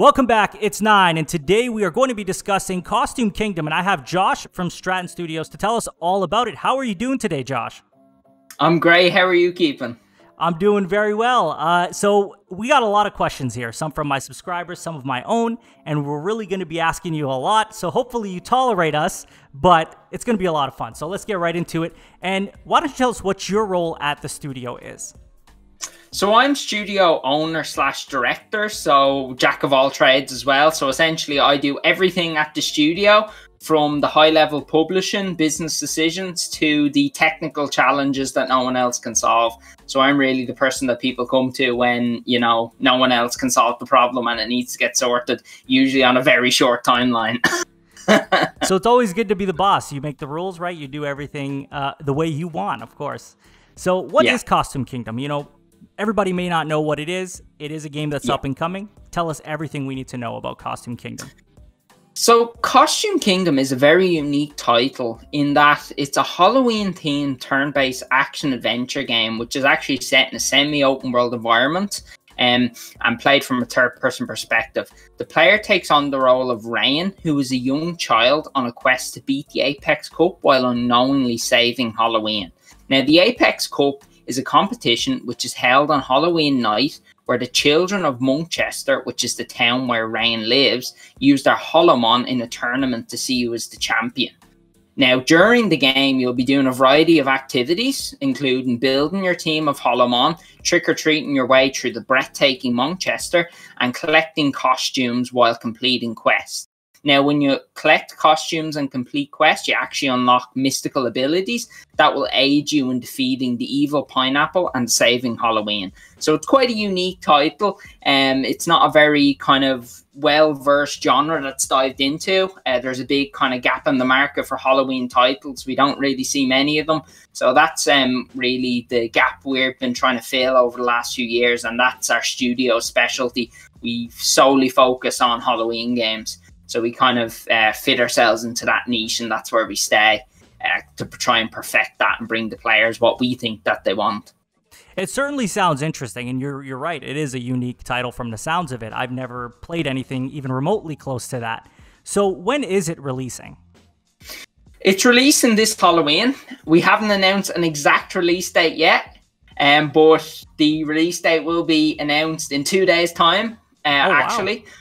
Welcome back, it's 9, and today we are going to be discussing Costume Kingdom, and I have Josh from Stratton Studios to tell us all about it. How are you doing today, Josh? I'm great. How are you keeping? I'm doing very well. So we got a lot of questions here, some from my subscribers, some of my own, and we're really going to be asking you a lot, so hopefully you tolerate us, but it's going to be a lot of fun. So let's get right into it, and why don't you tell us what your role at the studio is? So I'm studio owner / director, so jack of all trades as well. So essentially I do everything at the studio, from the high level publishing, business decisions, to the technical challenges that no one else can solve. So I'm really the person that people come to when, you know, no one else can solve the problem and it needs to get sorted, usually on a very short timeline. So it's always good to be the boss. You make the rules, right? You do everything the way you want, of course. So what is Costume Kingdom? You know, everybody may not know what it is. It is a game that's up and coming. Tell us everything we need to know about Costume Kingdom. So Costume Kingdom is a very unique title in that it's a Halloween-themed turn-based action-adventure game, which is actually set in a semi-open world environment and played from a third-person perspective. The player takes on the role of Rain, who is a young child on a quest to beat the Apex Cup while unknowingly saving Halloween. Now, the Apex Cup is a competition which is held on Halloween night, where the children of Monkchester, which is the town where Rain lives, use their Hollowmon in a tournament to see who is the champion. Now, during the game, you'll be doing a variety of activities, including building your team of Hollowmon, trick-or-treating your way through the breathtaking Monkchester, and collecting costumes while completing quests. Now, when you collect costumes and complete quests, you actually unlock mystical abilities that will aid you in defeating the evil pineapple and saving Halloween. So it's quite a unique title. It's not a very kind of well-versed genre that's dived into. There's a big kind of gap in the market for Halloween titles. We don't really see many of them. So that's really the gap we've been trying to fill over the last few years, and that's our studio specialty. We solely focus on Halloween games. So we kind of fit ourselves into that niche, and that's where we stay to try and perfect that and bring the players what we think that they want. It certainly sounds interesting, and you're right. It is a unique title from the sounds of it. I've never played anything even remotely close to that. So when is it releasing? It's releasing this Halloween. We haven't announced an exact release date yet, but the release date will be announced in 2 days' time, actually. Wow.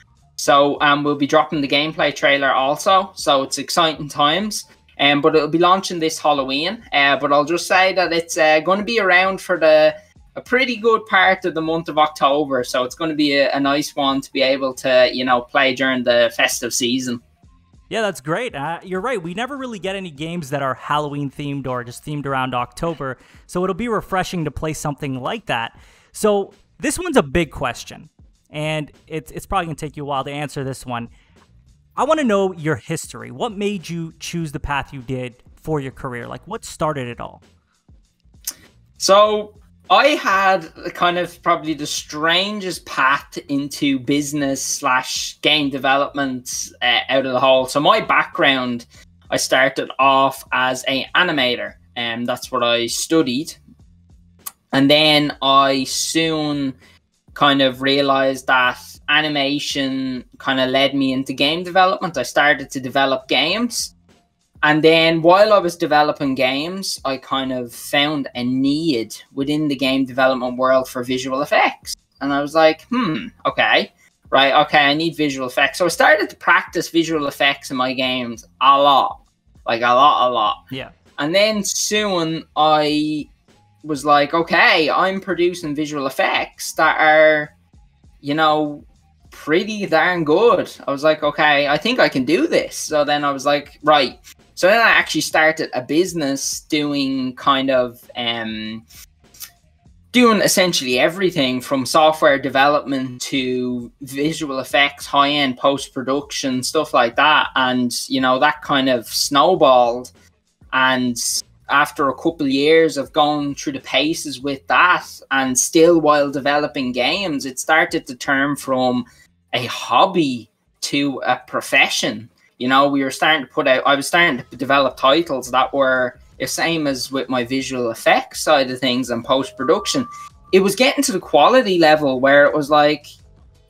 So we'll be dropping the gameplay trailer also. So it's exciting times. But it'll be launching this Halloween. But I'll just say that it's going to be around for a pretty good part of the month of October. So it's going to be a nice one to be able to, you know, play during the festive season. Yeah, that's great. You're right. We never really get any games that are Halloween themed or just themed around October. So it'll be refreshing to play something like that. So this one's a big question, and it's probably going to take you a while to answer this one. I want to know your history. What made you choose the path you did for your career? Like, what started it all? So I had kind of probably the strangest path into business / game development out of the whole. So my background, I started off as an animator, and that's what I studied. And then I soon kind of realized that animation kind of led me into game development. I started to develop games. And then while I was developing games, I kind of found a need within the game development world for visual effects. And I was like, okay, I need visual effects. So I started to practice visual effects in my games a lot. Like a lot. Yeah. And then soon I was like, okay, I'm producing visual effects that are, you know, pretty darn good. I was like, okay, I think I can do this. So then I was like, right. So then I actually started a business doing kind of, doing essentially everything from software development to visual effects, high-end post-production, stuff like that. And, you know, that kind of snowballed. And after a couple of years of going through the paces with that, and still while developing games, it started to turn from a hobby to a profession. You know, we were starting to put out, I was starting to develop titles that were the same as with my visual effects side of things and post-production. It was getting to the quality level where it was like,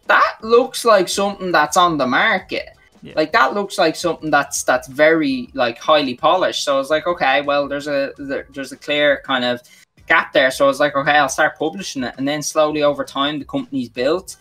that looks like something that's on the market. Yeah. Like that looks like something that's very like highly polished. So I was like, okay, well, there's a clear kind of gap there. So I was like, okay, I'll start publishing it, and then slowly over time, the company's built.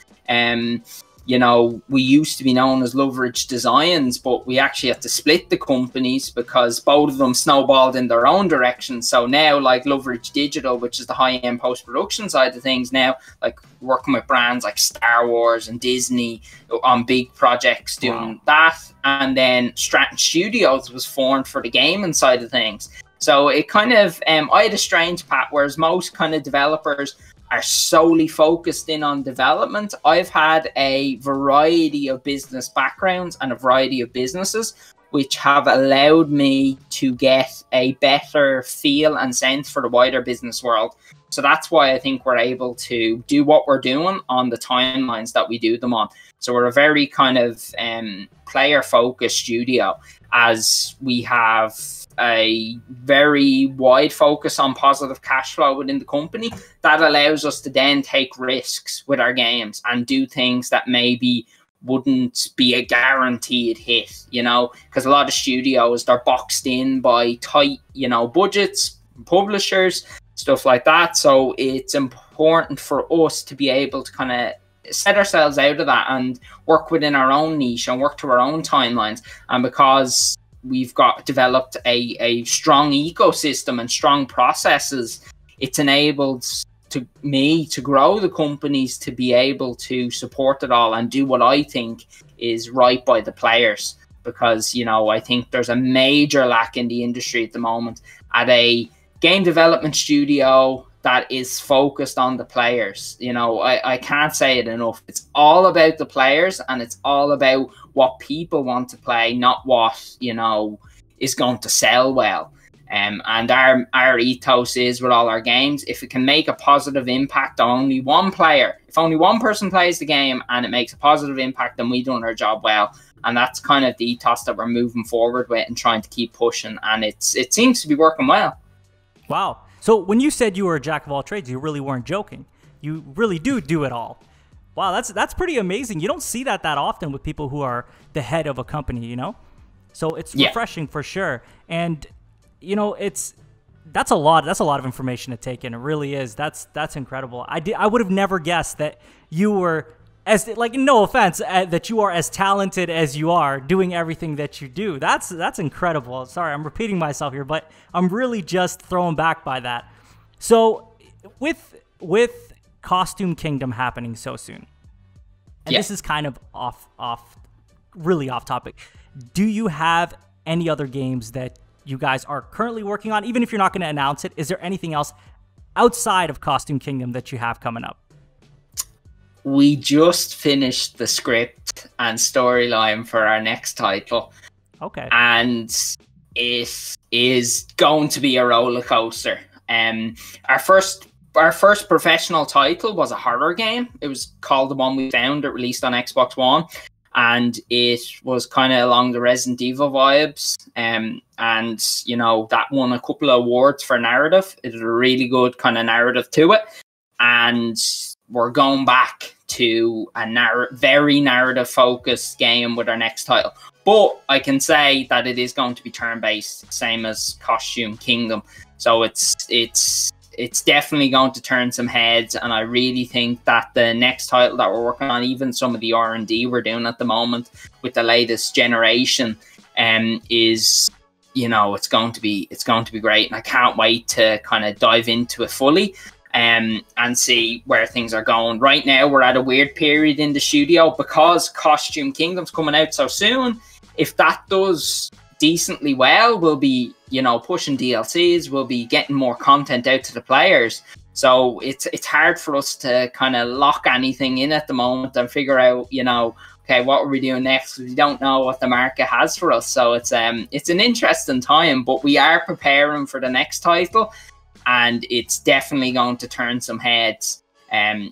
You know, we used to be known as Loveridge Designs, but we actually had to split the companies because both of them snowballed in their own direction. So now, like Loveridge Digital, which is the high-end post-production side of things now, like working with brands like Star Wars and Disney on big projects doing that. And then Stratton Studios was formed for the gaming side of things. So it kind of, I had a strange path, whereas most kind of developers are solely focused in on development. I've had a variety of business backgrounds and a variety of businesses, which have allowed me to get a better feel and sense for the wider business world. So that's why I think we're able to do what we're doing on the timelines that we do them on. So we're a very kind of player-focused studio, as we have a very wide focus on positive cash flow within the company that allows us to then take risks with our games and do things that maybe wouldn't be a guaranteed hit, you know, because a lot of studios, they're boxed in by tight, you know, budgets, publishers, stuff like that. So it's important for us to be able to kind of set ourselves out of that and work within our own niche and work to our own timelines. And because we've got developed a strong ecosystem and strong processes, it's enabled me to grow the companies to be able to support it all and do what I think is right by the players. Because, you know, I think there's a major lack in the industry at the moment at a game development studio that is focused on the players. You know, I can't say it enough. It's all about the players, and it's all about what people want to play, not what, you know, is going to sell well. And our ethos is with all our games, if it can make a positive impact on only one player, if only one person plays the game and it makes a positive impact, then we've done our job well. And that's kind of the ethos that we're moving forward with and trying to keep pushing. And it seems to be working well. Wow. So when you said you were a jack of all trades, you really weren't joking. You really do it all. Wow, that's pretty amazing. You don't see that often with people who are the head of a company, you know? So it's refreshing for sure. And, you know, that's a lot of information to take in. It really is. That's incredible. I would have never guessed that you were, as, like, no offense, that you are as talented as you are doing everything that you do. That's incredible. Sorry, I'm repeating myself here, but I'm really just thrown back by that. So with Costume Kingdom happening so soon, and this is kind of really off topic, do you have any other games that you guys are currently working on? Even if you're not going to announce it, is there anything else outside of Costume Kingdom that you have coming up? We just finished the script and storyline for our next title. Okay. And it is going to be a roller coaster. Our first professional title was a horror game. It was called The One We Found. It released on Xbox One. And it was kind of along the Resident Evil vibes. And, you know, that won a couple of awards for narrative. It had a really good kind of narrative to it. And we're going back to a very narrative-focused game with our next title. But I can say that it is going to be turn-based, same as Costume Kingdom. So it's definitely going to turn some heads, and I really think that the next title that we're working on, even some of the R&D we're doing at the moment with the latest generation, is, you know, it's going to be great, and I can't wait to kind of dive into it fully. And see where things are going. Right now, we're at a weird period in the studio because Costume Kingdom's coming out so soon. If that does decently well, we'll be, you know, pushing DLCs, we'll be getting more content out to the players. So it's hard for us to kind of lock anything in at the moment and figure out, you know, okay, what are we doing next? We don't know what the market has for us. So it's an interesting time, but we are preparing for the next title. And it's definitely going to turn some heads,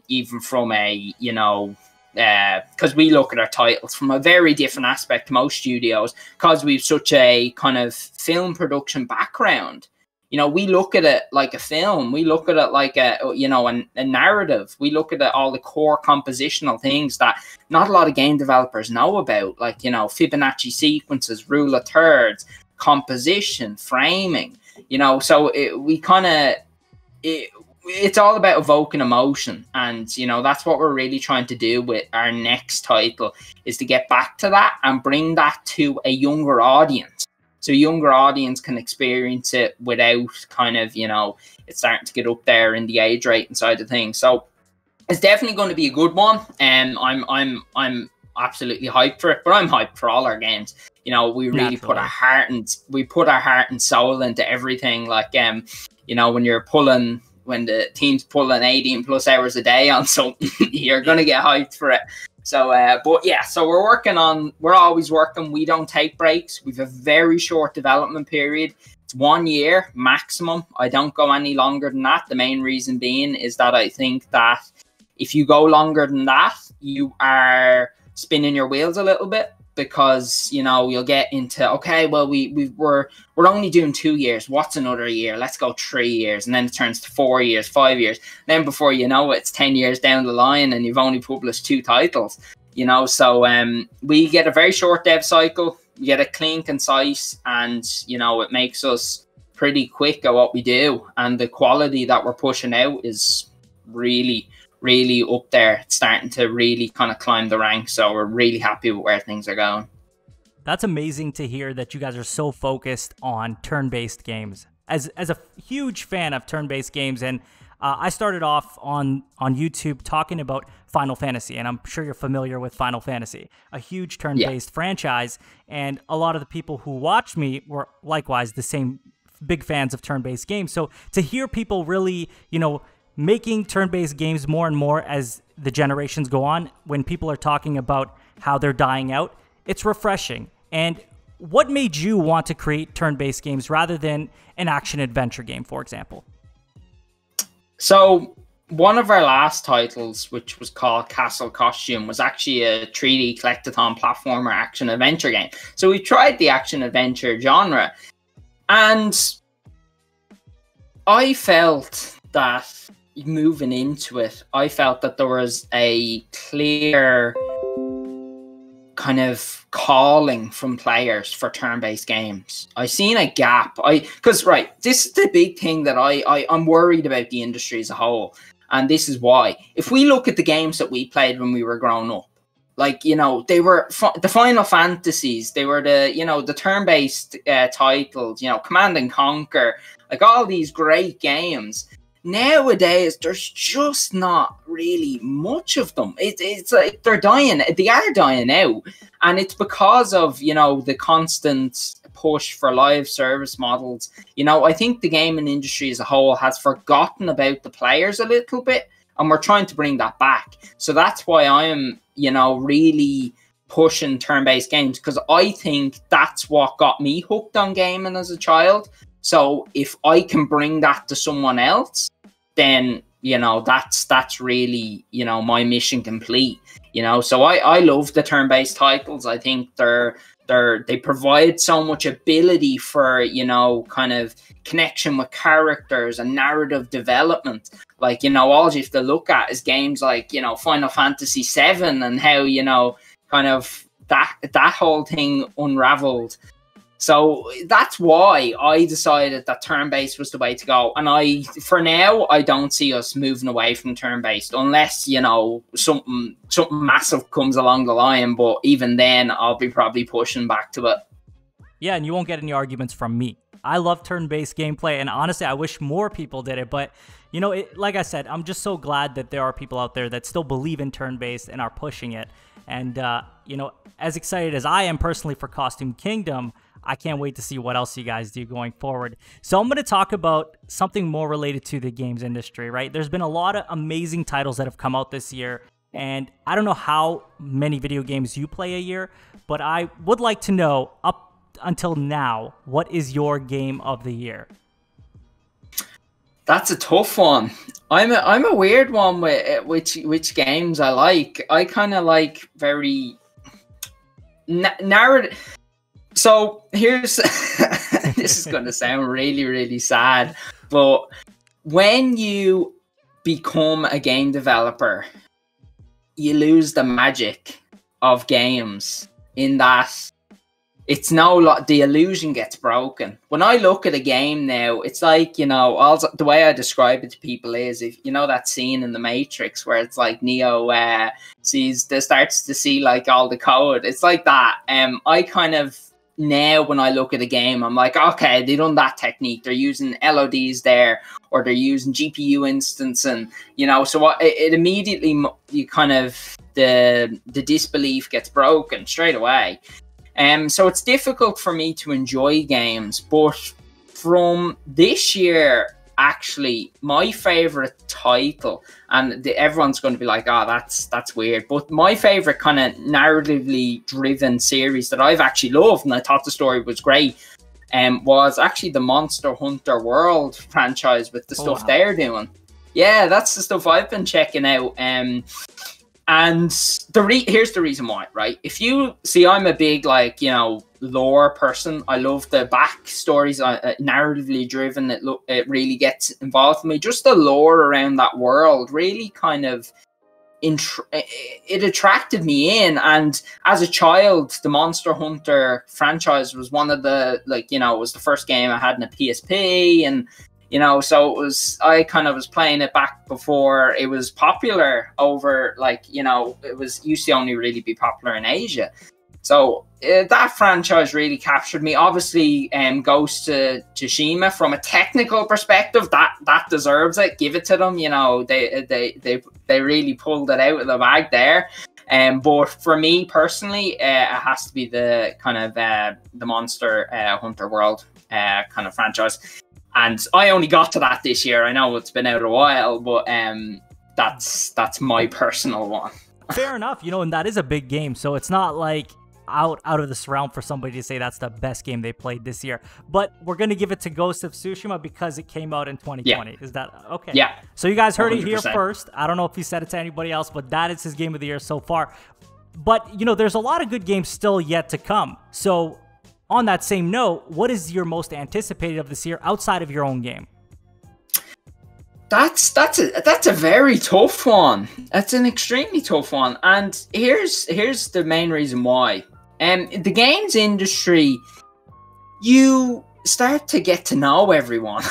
even from a, you know, because we look at our titles from a very different aspect to most studios, because we've such a kind of film production background. You know, we look at it like a film. We look at it like a narrative. We look at it, all the core compositional things that not a lot of game developers know about, like, you know, Fibonacci sequences, rule of thirds, composition, framing. You know, so it's all about evoking emotion, and you know, that's what we're really trying to do with our next title, is to get back to that and bring that to a younger audience. So a younger audience can experience it without kind of, you know, it's starting to get up there in the age rating side of things. So it's definitely going to be a good one. And I'm absolutely hyped for it, but I'm hyped for all our games. You know, we really put our heart and soul into everything. Like, you know, when the team's pulling 18 plus hours a day on something, you're going to get hyped for it. So, but yeah, so we're always working. We don't take breaks. We've a very short development period. It's 1 year maximum. I don't go any longer than that. The main reason being is that I think that if you go longer than that, you are spinning your wheels a little bit, because, you know, you'll get into, okay, well, we're only doing 2 years. What's another year? Let's go 3 years. And then it turns to 4 years, 5 years. Then before you know it, it's 10 years down the line and you've only published 2 titles, you know? So we get a very short dev cycle. We get it clean, concise, and, you know, it makes us pretty quick at what we do. And the quality that we're pushing out is really up there. It's starting to really kind of climb the ranks, so we're really happy with where things are going. That's amazing to hear that you guys are so focused on turn-based games. As a huge fan of turn-based games, and I started off on YouTube talking about Final Fantasy, and I'm sure you're familiar with Final Fantasy, a huge turn-based franchise, and a lot of the people who watched me were likewise the same big fans of turn-based games. So to hear people really, you know, making turn-based games more and more as the generations go on, when people are talking about how they're dying out, it's refreshing. And what made you want to create turn-based games rather than an action-adventure game, for example? So one of our last titles, which was called Castle Costume, was actually a 3D collectathon platformer action-adventure game. So we tried the action-adventure genre, and I felt that moving into it, I felt that there was a clear kind of calling from players for turn-based games. I seen a gap. Because this is the big thing that I'm worried about the industry as a whole, and this is why. If we look at the games that we played when we were growing up, like, you know, they were the Final Fantasies, they were the, you know, the turn-based titles, you know, Command and Conquer, like all these great games. Nowadays, there's just not really much of them. It's like they are dying out. And it's because of, you know, the constant push for live service models. You know, I think the gaming industry as a whole has forgotten about the players a little bit, and we're trying to bring that back. So that's why I am, you know, really pushing turn-based games, because I think that's what got me hooked on gaming as a child. So if I can bring that to someone else, then, you know, that's really, you know, my mission complete. You know, so I love the turn-based titles. I think they provide so much ability for, you know, kind of connection with characters and narrative development. Like, you know, all you have to look at is games like, you know, Final Fantasy VII, and how, you know, kind of that whole thing unraveled. So that's why I decided that turn-based was the way to go. And for now, I don't see us moving away from turn-based, unless, you know, something massive comes along the line. But even then, I'll be probably pushing back to it. Yeah, and you won't get any arguments from me. I love turn-based gameplay, and honestly, I wish more people did it. But, you know, like I said, I'm just so glad that there are people out there that still believe in turn-based and are pushing it. And, you know, as excited as I am personally for Costume Kingdom, I can't wait to see what else you guys do going forward. So I'm going to talk about something more related to the games industry, right? There's been a lot of amazing titles that have come out this year, and I don't know how many video games you play a year, but I would like to know, up until now, what is your game of the year? That's a tough one. I'm a weird one with which games I like. I kind of like very narrative. So here's this is going to sound really, really sad, but when you become a game developer, you lose the magic of games in that it's the illusion gets broken. When I look at a game now, it's like, also the way I describe it to people is, if you know that scene in the Matrix where it's like Neo starts to see like all the code. It's like that. I kind of now when I look at a game, I'm like, okay, they done that technique. They're using LODs there, or they're using GPU instance, and so it immediately you kind of the disbelief gets broken straight away. So it's difficult for me to enjoy games, but from this year, actually, my favorite title, and everyone's going to be like, oh, that's weird, but my favorite kind of narratively driven series that I've actually loved, and I thought the story was great, was actually the Monster Hunter World franchise with the stuff they're doing. Yeah, that's the stuff I've been checking out. And here's the reason why, right? If you see, I'm a big lore person. I love the backstories, narratively driven. It really gets involved with me. Just the lore around that world really kind of it attracted me in. And as a child, the Monster Hunter franchise was one of the it was the first game I had in a PSP, and so it was, I kind of was playing it back before it was popular over, it used to only really be popular in Asia. So that franchise really captured me. Obviously, Ghost of Tsushima, from a technical perspective, that deserves it. Give it to them. They really pulled it out of the bag there. But for me personally, it has to be the kind of the Monster Hunter World kind of franchise. And I only got to that this year. I know it's been out a while, but that's my personal one. Fair enough, and that is a big game, so it's not like out of this realm for somebody to say that's the best game they played this year. But we're going to give it to Ghost of Tsushima because it came out in 2020. Yeah. Is that okay? Yeah. So you guys heard 100%. It here first. I don't know if he said it to anybody else, but that is his game of the year so far. But, there's a lot of good games still yet to come. So on that same note, what is your most anticipated of this year outside of your own game? That's a very tough one. That's an extremely tough one. And here's the main reason why. The games industry, you start to get to know everyone.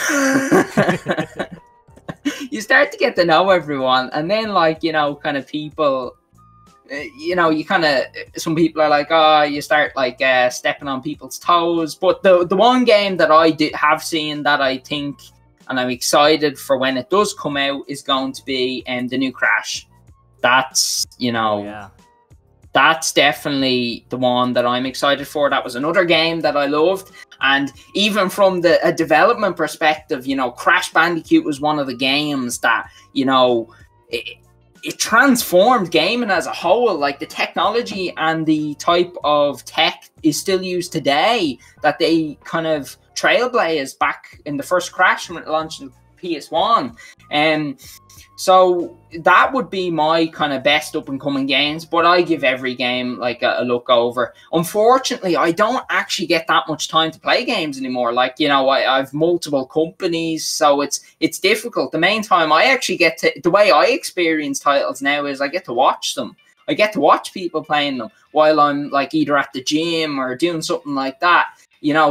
You start to get to know everyone, and then kind of people, you kind of, some people are like, oh, you start stepping on people's toes. But the one game that I have seen that I think, and I'm excited for when it does come out, is going to be the new Crash. That's, that's definitely the one that I'm excited for. That was another game that I loved. And even from a development perspective, Crash Bandicoot was one of the games that, it transformed gaming as a whole. Like, the technology and the type of tech is still used today that they kind of trailblazed back in the first Crash when it launched in PS1. So that would be my kind of best up and coming games, but I give every game a look over. Unfortunately, I don't actually get that much time to play games anymore. I've multiple companies, so it's difficult. The main time I actually get to, the way I experience titles now is I get to watch them. I get to watch people playing them while I'm either at the gym or doing something like that.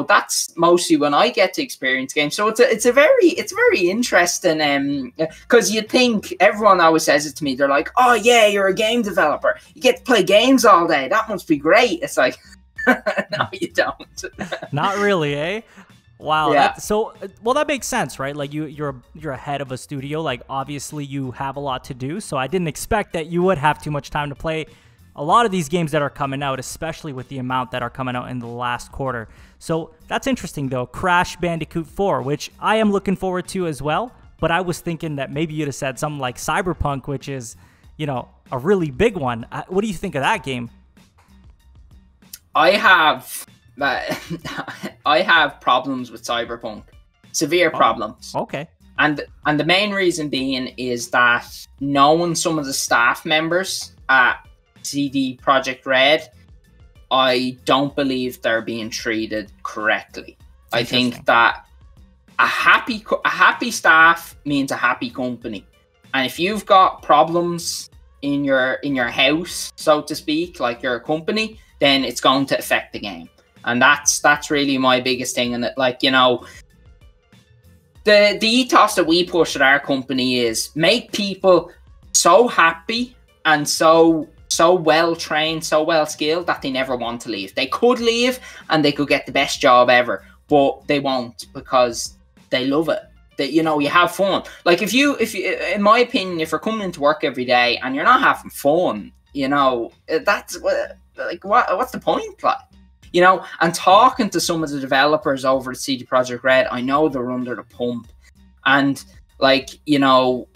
That's mostly when I get to experience games. So it's very interesting, because you think, everyone always says it to me, they're like, oh yeah, you're a game developer, you get to play games all day, that must be great. It's like, no, you don't. Not really, eh? Wow. Yeah. That makes sense, right? You're a head of a studio. Obviously you have a lot to do, so I didn't expect that you would have too much time to play a lot of these games that are coming out, especially with the amount that are coming out in the last quarter. So that's interesting, though. Crash Bandicoot 4, which I am looking forward to as well, but I was thinking that maybe you'd have said something like CyberPunk, which is, a really big one. What do you think of that game? I have problems with CyberPunk. Severe problems. Okay. And the main reason being is that knowing some of the staff members at CD Projekt Red, I don't believe they're being treated correctly. I think that a happy staff means a happy company. And if you've got problems in your house, so to speak, like your company, then it's going to affect the game. And that's really my biggest thing. And like, you know, the ethos that we push at our company is make people so happy and so well trained, so well skilled that they never want to leave. They could leave and they could get the best job ever, but they won't because they love it. That, you know, you have fun. Like if you, in my opinion, if you're coming into work every day and you're not having fun, you know, that's like what's the point? Like, you know, and talking to some of the developers over at CD Projekt Red, I know they're under the pump, and like, you know,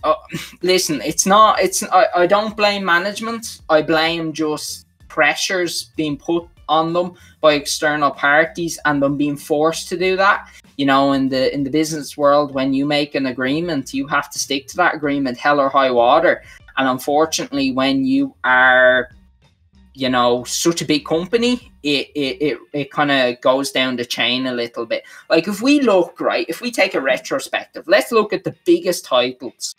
listen, I don't blame management. I blame just pressures being put on them by external parties and them being forced to do that. You know, in the business world, when you make an agreement, you have to stick to that agreement, hell or high water. And unfortunately, when you are, you know, such a big company, it kind of goes down the chain a little bit. Like if we look, right, if we take a retrospective, let's look at the biggest titles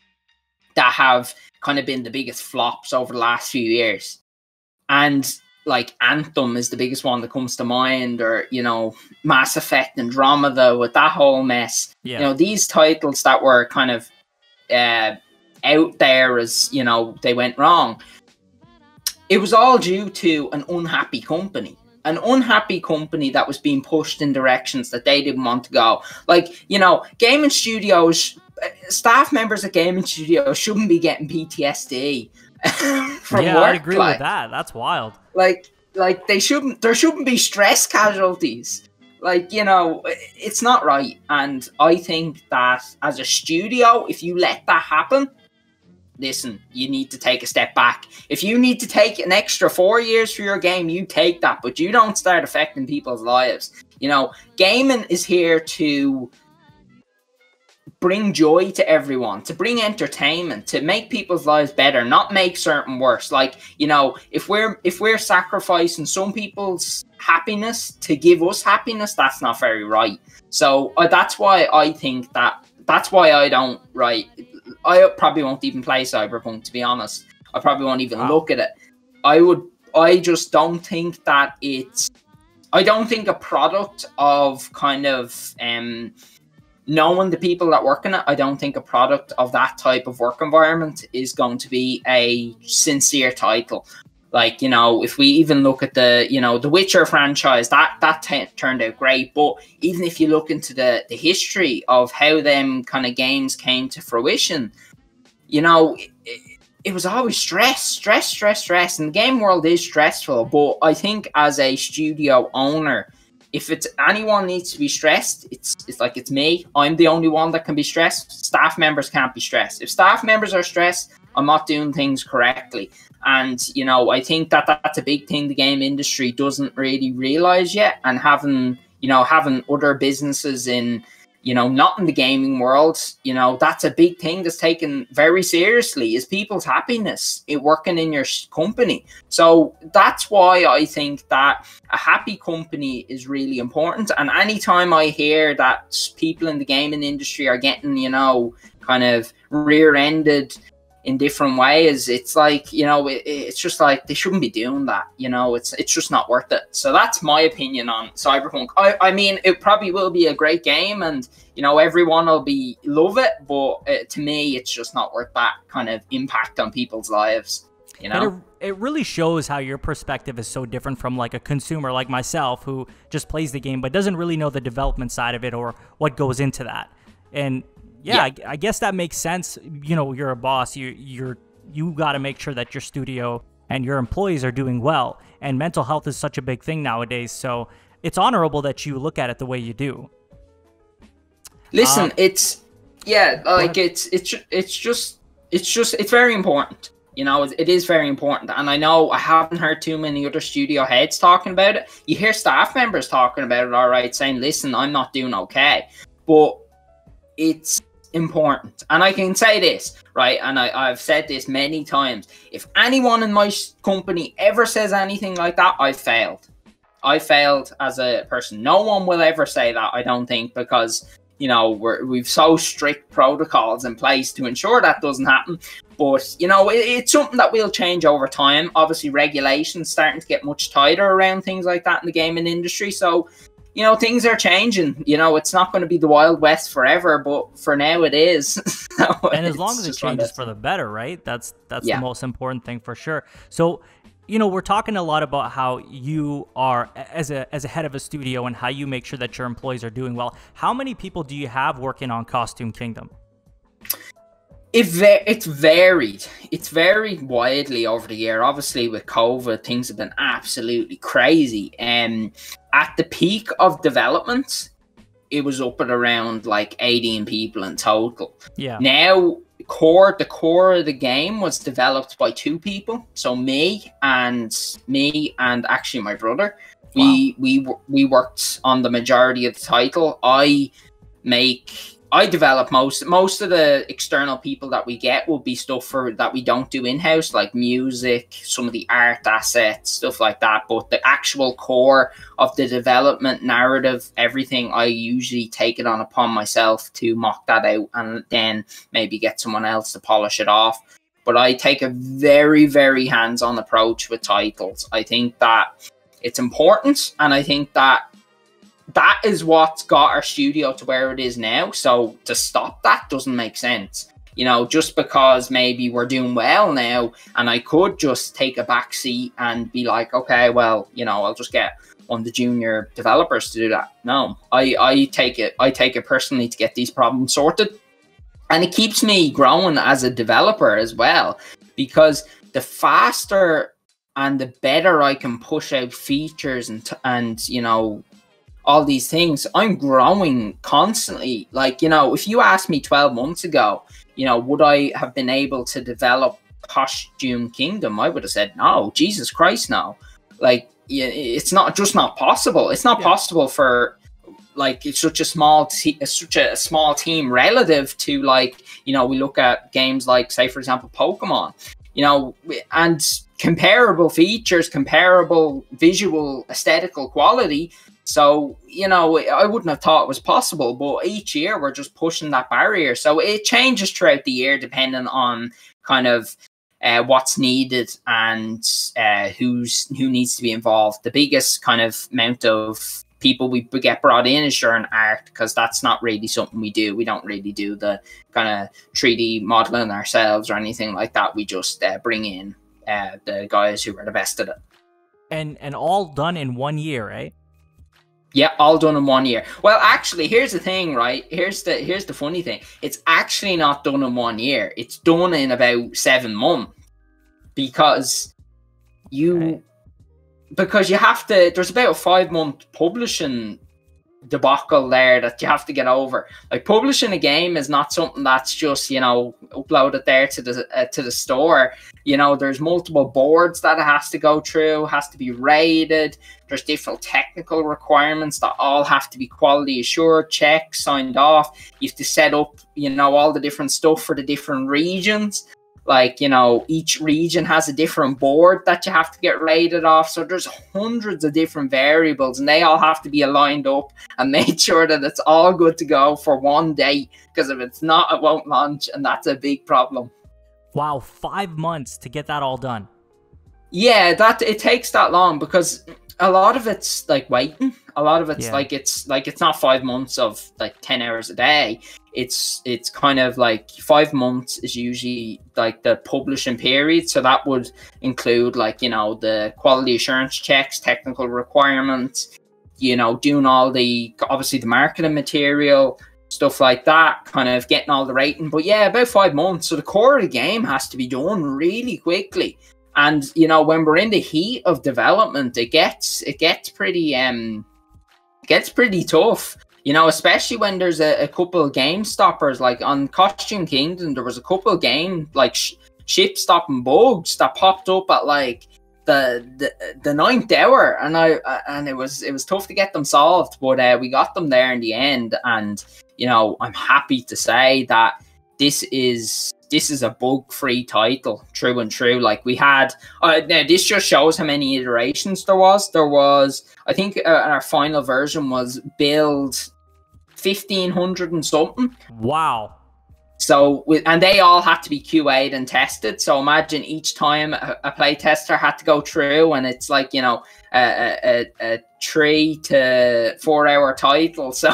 that have kind of been the biggest flops over the last few years. And like Anthem is the biggest one that comes to mind, or, you know, Mass Effect Andromeda with that whole mess. Yeah. You know, these titles that were kind of out there as, you know, they went wrong. It was all due to an unhappy company. An unhappy company that was being pushed in directions that they didn't want to go. Like, you know, gaming studios, staff members at gaming studios shouldn't be getting PTSD from work. I agree with that. That's wild. Like there shouldn't be stress casualties. Like, you know, it's not right. And I think that as a studio, if you let that happen, listen, you need to take a step back. If you need to take an extra 4 years for your game, you take that, but you don't start affecting people's lives. You know, gaming is here to bring joy to everyone, to bring entertainment, to make people's lives better, not make certain worse. Like, you know, if we're sacrificing some people's happiness to give us happiness, that's not very right. So that's why I think that's why I don't, right, I probably won't even play Cyberpunk, to be honest. I probably won't even look at it. I just don't think that I don't think a product of kind of knowing the people that work in it, I don't think a product of that type of work environment is going to be a sincere title. Like, you know, if we even look at the, you know, the Witcher franchise, that turned out great. But even if you look into the history of how them kind of games came to fruition, you know, it was always stress. And the game world is stressful. But I think as a studio owner, if it's anyone needs to be stressed, it's like it's me. I'm the only one that can be stressed. Staff members can't be stressed. If staff members are stressed, I'm not doing things correctly. And, you know, I think that's a big thing the game industry doesn't really realize yet. And having other businesses in, you know, not in the gaming world, you know, that's a big thing that's taken very seriously, is people's happiness working in your company. So that's why I think that a happy company is really important. And anytime I hear that people in the gaming industry are getting, you know, kind of rear-ended in different ways, it's like, you know, it's just like they shouldn't be doing that. You know, it's just not worth it. So that's my opinion on Cyberpunk. I mean, it probably will be a great game, and, you know, everyone will love it, but to me, it's just not worth that kind of impact on people's lives. You know, but it really shows how your perspective is so different from like a consumer like myself, who just plays the game but doesn't really know the development side of it or what goes into that. And yeah. I guess that makes sense. You know, you're a boss. You got to make sure that your studio and your employees are doing well. And mental health is such a big thing nowadays. So it's honorable that you look at it the way you do. Listen, it's very important. You know, it is very important. And I know I haven't heard too many other studio heads talking about it. You hear staff members talking about it, all right, saying, listen, I'm not doing okay. But it's important. And I can say this, right, and I've said this many times: if anyone in my company ever says anything like that, I've failed. I failed as a person. No one will ever say that, I don't think, because, you know, we've so strict protocols in place to ensure that doesn't happen. But, you know, it's something that will change over time. Obviously, regulations starting to get much tighter around things like that in the gaming industry. So, you know, things are changing. You know, it's not going to be the Wild West forever, but for now it is. And as long as it changes for the better, right? That's the most important thing for sure. So, you know, we're talking a lot about how you are as a head of a studio and how you make sure that your employees are doing well. How many people do you have working on Costume Kingdom? It's varied. It's varied widely over the year. Obviously, with COVID, things have been absolutely crazy. At the peak of development, it was up at around like 18 people in total. Yeah. Now, the core of the game was developed by 2 people. So me and actually my brother. Wow. We worked on the majority of the title. I develop most of the external people that we get will be stuff that we don't do in-house, like music, some of the art assets, stuff like that. But the actual core of the development, narrative, everything, I usually take it on upon myself to mock that out and then maybe get someone else to polish it off. But I take a very, very hands-on approach with titles. I think that it's important, and I think that is what's got our studio to where it is now. So to stop that doesn't make sense. You know, just because maybe we're doing well now and I could just take a back seat and be like, okay, well, you know, I'll just get one of the junior developers to do that. No, I take it personally to get these problems sorted. And it keeps me growing as a developer as well, because the faster and the better I can push out features and you know, all these things, I'm growing constantly. Like, you know, if you asked me 12 months ago, you know, would I have been able to develop Costume Kingdom? I would have said, no, Jesus Christ, no. Like, it's not possible. It's not possible for, like, it's such a small team relative to, like, you know, we look at games like, say, for example, Pokemon, you know, and comparable features, comparable visual, aesthetical quality. So, you know, I wouldn't have thought it was possible, but each year we're just pushing that barrier. So it changes throughout the year depending on kind of what's needed and who needs to be involved. The biggest kind of amount of people we get brought in is sure in art, because that's not really something we do. We don't really do the kind of 3D modeling ourselves or anything like that. We just bring in the guys who are the best at it. And all done in 1 year, right? Yeah, all done in 1 year. Well, actually, here's the thing, right? Here's the funny thing. It's actually not done in 1 year. It's done in about 7 months, because you have to. There's about a 5-month publishing debacle there that you have to get over. Like, publishing a game is not something that's just, you know, upload it there to the store. You know, there's multiple boards that it has to go through, has to be rated. There's different technical requirements that all have to be quality assured, checked, signed off. You have to set up, you know, all the different stuff for the different regions. Like, you know, each region has a different board that you have to get rated off. So there's hundreds of different variables, and they all have to be aligned up and made sure that it's all good to go for one day. Because if it's not, it won't launch, and that's a big problem. Wow, 5 months to get that all done. Yeah, it takes that long, because a lot of it's like waiting. A lot of it's it's not 5 months of like 10 hours a day. It's kind of like 5 months is usually like the publishing period. So that would include, like, you know, the quality assurance checks, technical requirements, you know, doing all the, obviously the marketing material, stuff like that, kind of getting all the rating. But yeah, about 5 months. So the core of the game has to be done really quickly. And, you know, when we're in the heat of development, it gets pretty tough, you know, especially when there's a couple of game stoppers. Like on Costume Kingdom, there was a couple of ship stopping bugs that popped up at like the 9th hour, and it was tough to get them solved, but we got them there in the end. And, you know, I'm happy to say that this is a bug-free title, true and true. Like we had, now this just shows how many iterations there was. There was, I think, our final version was build 1500 and something. Wow. So, and they all had to be QA'd and tested. So imagine each time a play tester had to go through, and it's like, you know, a 3 to 4 hour title. So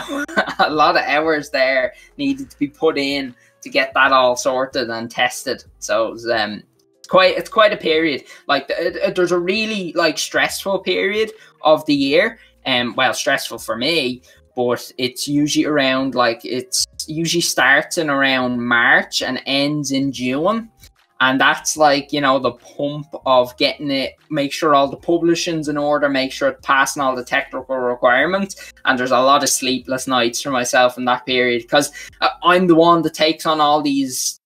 a lot of hours there needed to be put in to get that all sorted and tested. So it was, it's quite a period. Like there's a really like stressful period of the year. Well, stressful for me, but it's usually around it's usually starts in around March and ends in June. And that's like, you know, the pump of getting it, make sure all the publishing's in order, make sure it's passing all the technical requirements. And there's a lot of sleepless nights for myself in that period, because I'm the one that takes on all these,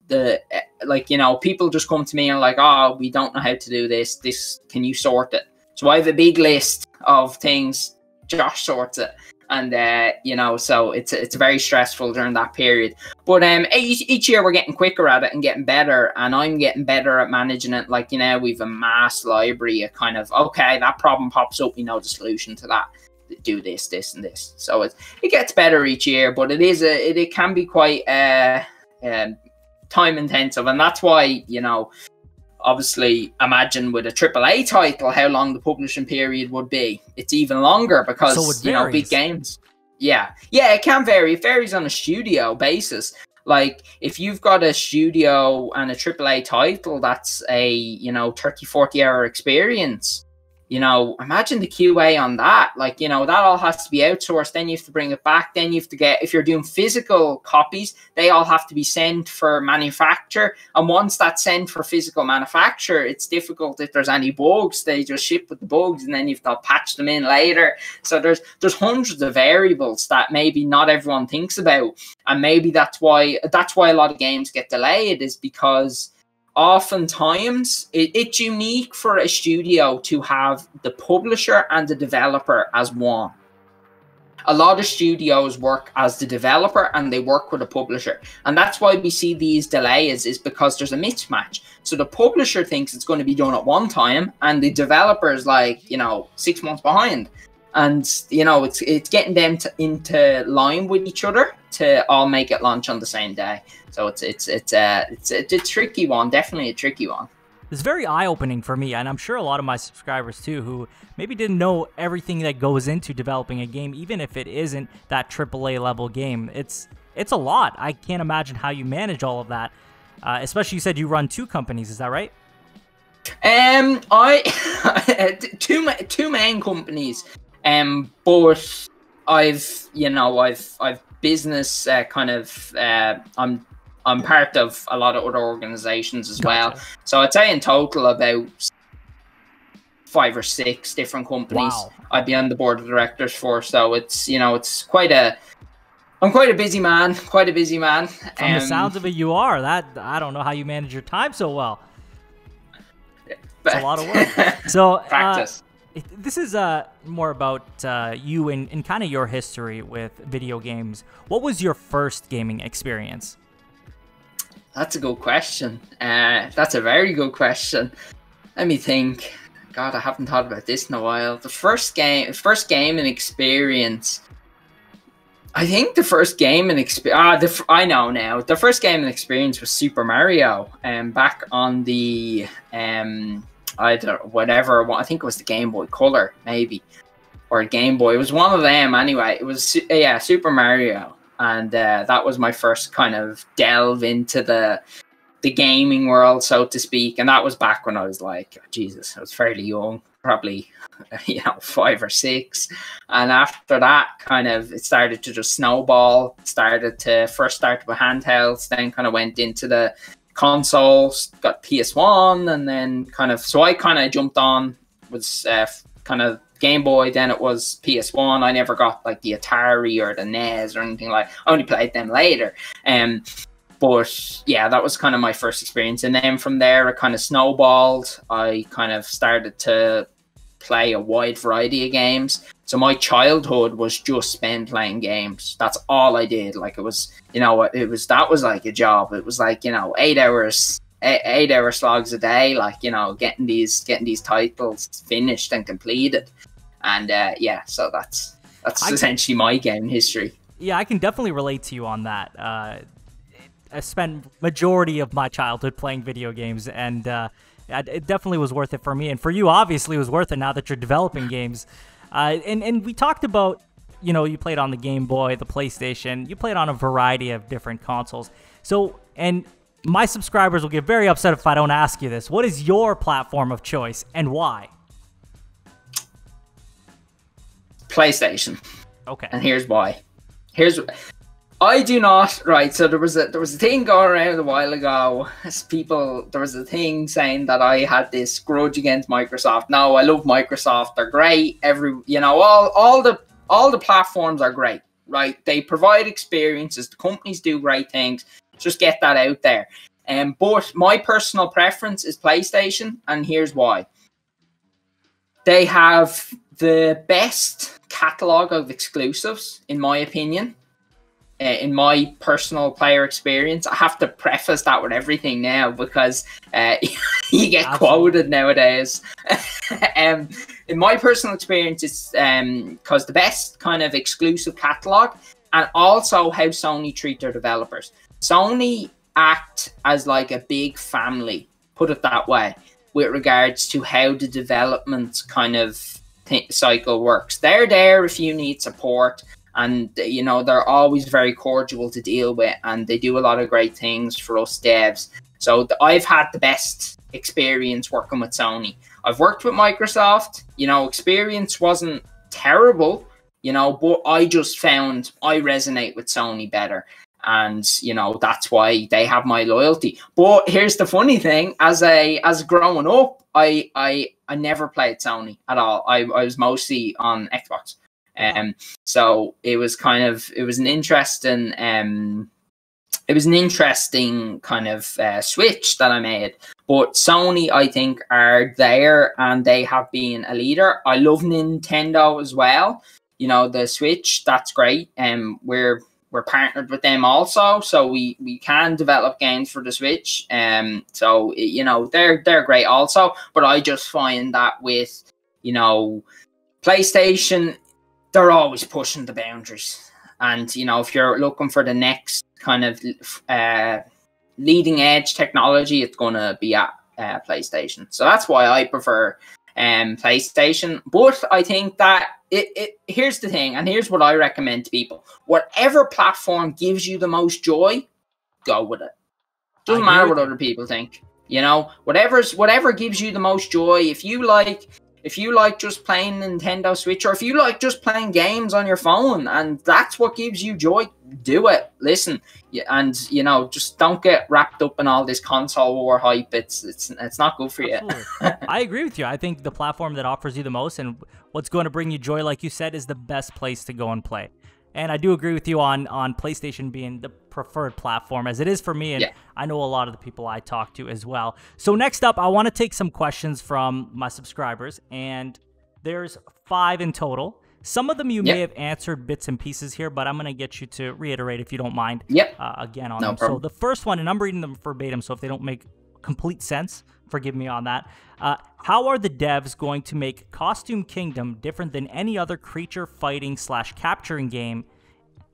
like, you know, people just come to me and like, oh, we don't know how to do this. Can you sort it? So I have a big list of things. Josh sorts it. And, you know, so it's very stressful during that period. But each year we're getting quicker at it and getting better. And I'm getting better at managing it. Like, you know, we've a mass library of kind of, okay, that problem pops up. We know the solution to that. Do this, this, and this. So it gets better each year. But it can be quite time intensive. And that's why, you know, obviously, imagine with a AAA title how long the publishing period would be. It's even longer because, you know, big games. Yeah, it can vary. It varies on a studio basis. Like, if you've got a studio and a AAA title, that's a, you know, 30, 40 hour experience. You know, imagine the QA on that. Like, you know, that all has to be outsourced. Then you have to bring it back. Then you have to get, if you're doing physical copies, they all have to be sent for manufacture. And once that's sent for physical manufacture, it's difficult if there's any bugs. They just ship with the bugs, and then you have to patch them in later. So there's hundreds of variables that maybe not everyone thinks about. And maybe that's why a lot of games get delayed, is because oftentimes it's unique for a studio to have the publisher and the developer as one. A lot of studios work as the developer and they work with a publisher. And that's why we see these delays, is because there's a mismatch. So the publisher thinks it's going to be done at one time, and the developer is like, you know, 6 months behind. And, you know, it's getting them into line with each other to all make it launch on the same day. So it's a tricky one, definitely a tricky one. It's very eye-opening for me, and I'm sure a lot of my subscribers too, who maybe didn't know everything that goes into developing a game, even if it isn't that AAA level game. It's a lot. I can't imagine how you manage all of that. Especially, you said you run 2 companies. Is that right? two main companies. But I've business kind of. I'm part of a lot of other organizations as well. So I'd say in total about 5 or 6 different companies. Wow. I'd be on the board of directors for. So it's, you know, it's I'm quite a busy man. From the sounds of it, you are. I don't know how you manage your time so well. It's a lot of work. So practice. This is more about you and kind of your history with video games. What was your first gaming experience? That's a good question. That's a very good question. Let me think. God, I haven't thought about this in a while. The first gaming experience. I think the first gaming experience. I know now. The first gaming experience was Super Mario. Back on the I think it was the Game Boy Color, maybe, or Game Boy. It was one of them anyway. It was Super Mario. And that was my first kind of delve into the gaming world, so to speak. And that was back when I was like, Jesus, I was fairly young, probably, 5 or 6. And after that, kind of, it started to just snowball. First started with handhelds, then kind of went into the consoles, got PS1, and then so I kind of jumped on, was kind of Game Boy, then it was PS1. I never got like the Atari or the NES or anything like. I only played them later. But yeah, that was kind of my first experience. And then from there, it kind of snowballed. I kind of started to play a wide variety of games. So my childhood was just spent playing games. That's all I did. Like it was, you know, that was like a job. It was like, you know, 8 hour slogs a day, like, you know, getting these titles finished and completed. And yeah, so that's essentially my game history. Yeah, I can definitely relate to you on that. I spent majority of my childhood playing video games, and it definitely was worth it for me. And for you, obviously, it was worth it now that you're developing games. And we talked about, you know, you played on the Game Boy, the PlayStation. You played on a variety of different consoles. So, and my subscribers will get very upset if I don't ask you this. What is your platform of choice and why? PlayStation. Okay. And here's why. I do not, right, so there was a thing going around a while ago. There was a thing saying that I had this grudge against Microsoft. No, I love Microsoft. They're great. All the platforms are great, right? They provide experiences. The companies do great things. Just get that out there. But my personal preference is PlayStation, and here's why. They have the best catalog of exclusives, in my opinion. In my personal player experience, I have to preface that with everything now because you get quoted nowadays. In my personal experience, it's because the best kind of exclusive catalog, and also how Sony treat their developers. Sony act as like a big family, put it that way, with regards to how the development kind of cycle works. They're there if you need support. And, you know, they're always very cordial to deal with, and they do a lot of great things for us devs. So I've had the best experience working with Sony. I've worked with Microsoft, you know, experience wasn't terrible, you know, but I just found I resonate with Sony better. And, you know, that's why they have my loyalty. But here's the funny thing, as growing up, I never played Sony at all. I was mostly on Xbox. So it was an interesting kind of switch that I made. But Sony, I think, are there, and they have been a leader. I love Nintendo as well. You know, the Switch, that's great. We're partnered with them also, so we can develop games for the Switch. So you know, they're great also. But I just find that with, you know, PlayStation, they're always pushing the boundaries. And, you know, if you're looking for the next kind of leading edge technology, it's going to be at PlayStation. So that's why I prefer PlayStation. But I think that here's the thing, and here's what I recommend to people. Whatever platform gives you the most joy, go with it. Doesn't matter what other people think. You know, whatever gives you the most joy. If you like just playing Nintendo Switch, or if you like just playing games on your phone, and that's what gives you joy, do it. Listen, and, you know, just don't get wrapped up in all this console war hype. It's not good for you. I agree with you. I think the platform that offers you the most and what's going to bring you joy, like you said, is the best place to go and play. And I do agree with you on PlayStation being the preferred platform, as it is for me, and yeah. I know a lot of the people I talk to as well. So next up, I want to take some questions from my subscribers, and there's 5 in total. Some of them you may have answered bits and pieces here, but I'm going to get you to reiterate, if you don't mind, again on them. Problem. So the first one, and I'm reading them verbatim, so if they don't make complete sense, forgive me on that. How are the devs going to make Costume Kingdom different than any other creature fighting / capturing game?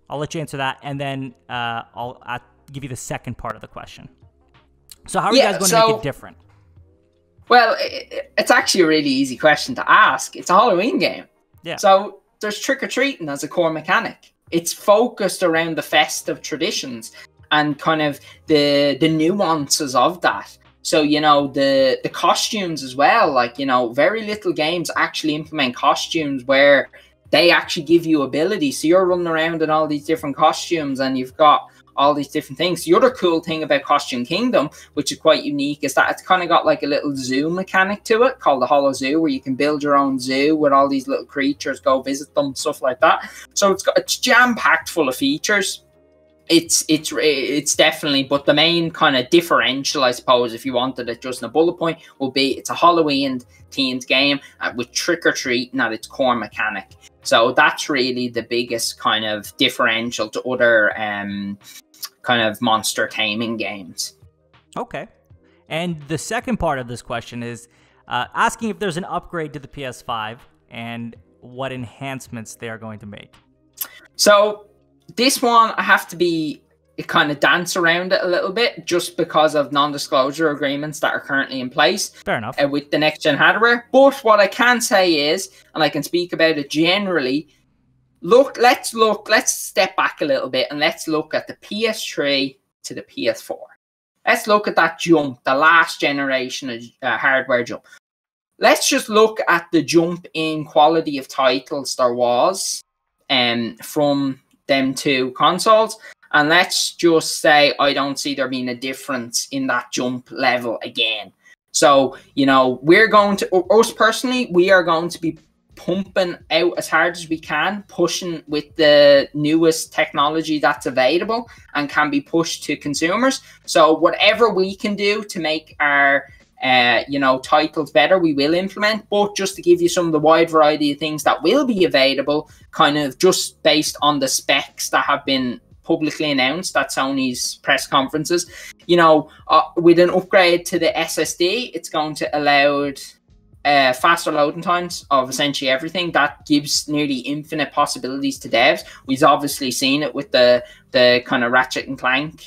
I'll let you answer that, and then I'll give you the second part of the question. So how are you guys going to make it different? Well, it's actually a really easy question to ask. It's a Halloween game. Yeah. So there's trick-or-treating as a core mechanic. It's focused around the festive traditions and kind of the nuances of that. So, you know, the costumes as well, like, you know, very little games actually implement costumes where they actually give you abilities. So you're running around in all these different costumes and you've got all these different things. The other cool thing about Costume Kingdom, which is quite unique, is that it's kind of got like a little zoo mechanic to it called the Hollow Zoo, where you can build your own zoo with all these little creatures, go visit them, stuff like that. So it's jam-packed full of features. It's definitely, but the main kind of differential, I suppose, if you wanted it just in a bullet point, would be it's a Halloween themed game with trick or treating at its core mechanic. So that's really the biggest kind of differential to other kind of monster taming games. Okay. And the second part of this question is asking if there's an upgrade to the PS5 and what enhancements they are going to make. So this one, I have to be kind of dance around it a little bit just because of non-disclosure agreements that are currently in place. Fair enough. With the next-gen hardware. But what I can say is, and I can speak about it generally, let's step back a little bit and let's look at the PS3 to the PS4. Let's look at that jump, the last generation of hardware jump. Let's just look at the jump in quality of titles there was from them two consoles. And let's just say I don't see there being a difference in that jump level again. So, you know, we're going to, us personally, we are going to be pumping out as hard as we can, pushing with the newest technology that's available and can be pushed to consumers. So whatever we can do to make our you know, titles better, we will implement. But just to give you some of the wide variety of things that will be available, kind of just based on the specs that have been publicly announced at Sony's press conferences, you know, with an upgrade to the SSD, it's going to allow faster loading times of essentially everything. That gives nearly infinite possibilities to devs. We've obviously seen it with the kind of Ratchet and Clank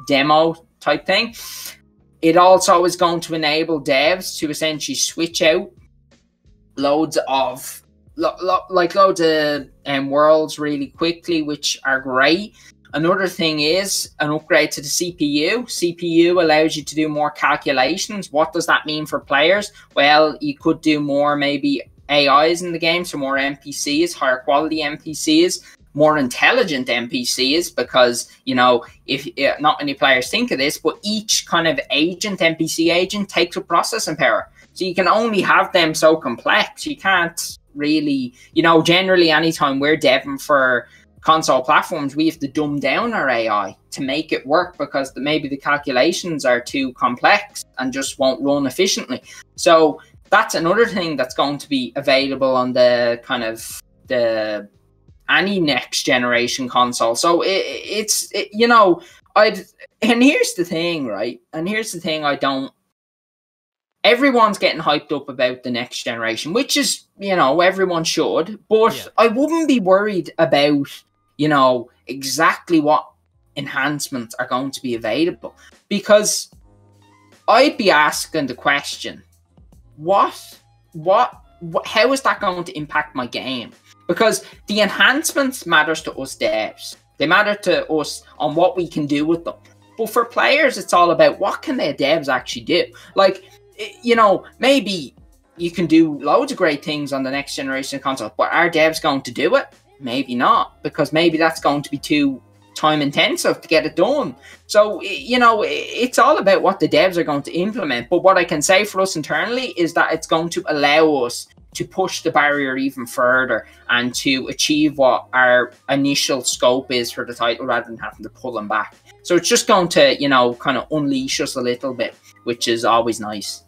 demo type thing. It also is going to enable devs to essentially switch out loads of worlds really quickly, which are great. Another thing is an upgrade to the CPU. CPU allows you to do more calculations. What does that mean for players? Well, you could do more maybe AIs in the game, so more NPCs, higher quality NPCs, more intelligent NPCs, because, you know, if not many players think of this, but each kind of agent, NPC agent, takes up processing power. So you can only have them so complex. You can't really, you know, generally anytime we're deving for console platforms, we have to dumb down our AI to make it work because maybe the calculations are too complex and just won't run efficiently. So that's another thing that's going to be available on the kind of any next generation console. So it's you know, and here's the thing, right? And here's the thing everyone's getting hyped up about the next generation, which is, you know, everyone should, but yeah. I wouldn't be worried about, you know, exactly what enhancements are going to be available, because I'd be asking the question, how is that going to impact my game? Because the enhancements matters to us devs. They matter to us on what we can do with them. But for players, it's all about what can their devs actually do. Like, you know, maybe you can do loads of great things on the next generation console, but are devs going to do it? Maybe not, because maybe that's going to be too time intensive to get it done. So, you know, it's all about what the devs are going to implement. But what I can say for us internally is that it's going to allow us to push the barrier even further and to achieve what our initial scope is for the title rather than having to pull them back. So it's just going to, you know, kind of unleash us a little bit, which is always nice.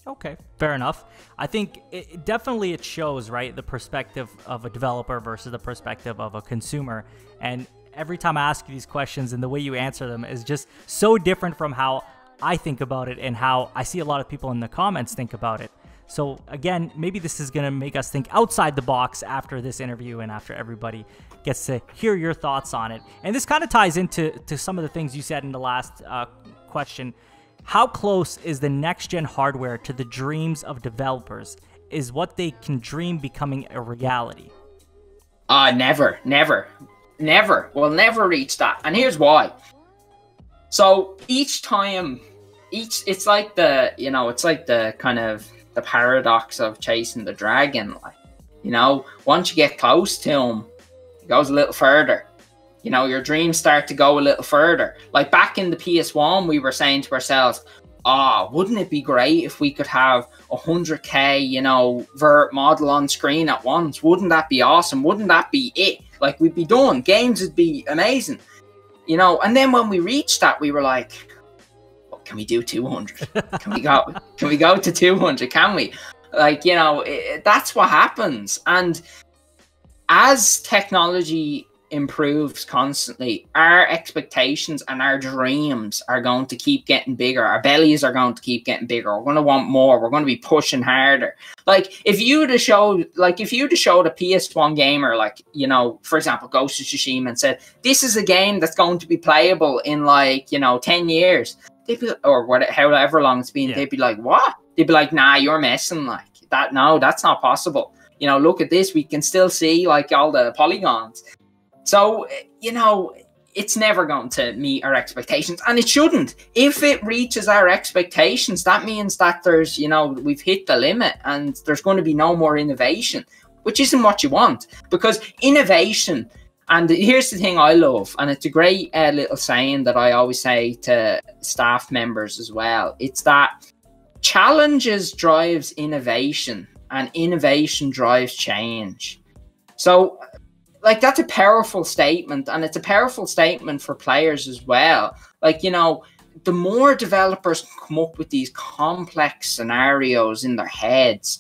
Okay, fair enough. I think it shows, right, the perspective of a developer versus the perspective of a consumer. And every time I ask you these questions and the way you answer them is just so different from how I think about it and how I see a lot of people in the comments think about it. So again, maybe this is going to make us think outside the box after this interview and after everybody gets to hear your thoughts on it. And this kind of ties into some of the things you said in the last question. How close is the next-gen hardware to the dreams of developers? Is what they can dream becoming a reality? Never. We'll never reach that. And here's why. So each time, it's like the kind of the paradox of chasing the dragon. Like, you know, once you get close to him, it goes a little further. You know, your dreams start to go a little further. Like back in the PS1, we were saying to ourselves, wouldn't it be great if we could have 100K, you know, vert model on screen at once? Wouldn't that be awesome? Wouldn't that be it? Like, we'd be done. Games would be amazing. You know, and then when we reached that, we were like, can we do 200? Can we go to 200? Can we? Like, you know, that's what happens. And as technology improves constantly, our expectations and our dreams are going to keep getting bigger. Our bellies are going to keep getting bigger. We're going to want more. We're going to be pushing harder. Like if you were to show, the PS1 gamer, like, you know, for example, Ghost of Tsushima, and said, this is a game that's going to be playable in, like, you know, 10 years, they'd be, or whatever, however long it's been, they'd be like, what? They'd be like, nah, you're messing, like that. No, that's not possible. You know, look at this. We can still see, like, all the polygons. So, you know, it's never going to meet our expectations, and it shouldn't. If it reaches our expectations, that means that there's, you know, we've hit the limit and there's going to be no more innovation, which isn't what you want. Because innovation, and here's the thing I love, and it's a great little saying that I always say to staff members as well. It's that challenges drives innovation, and innovation drives change. So, like, that's a powerful statement, and it's a powerful statement for players as well. Like, you know, the more developers come up with these complex scenarios in their heads,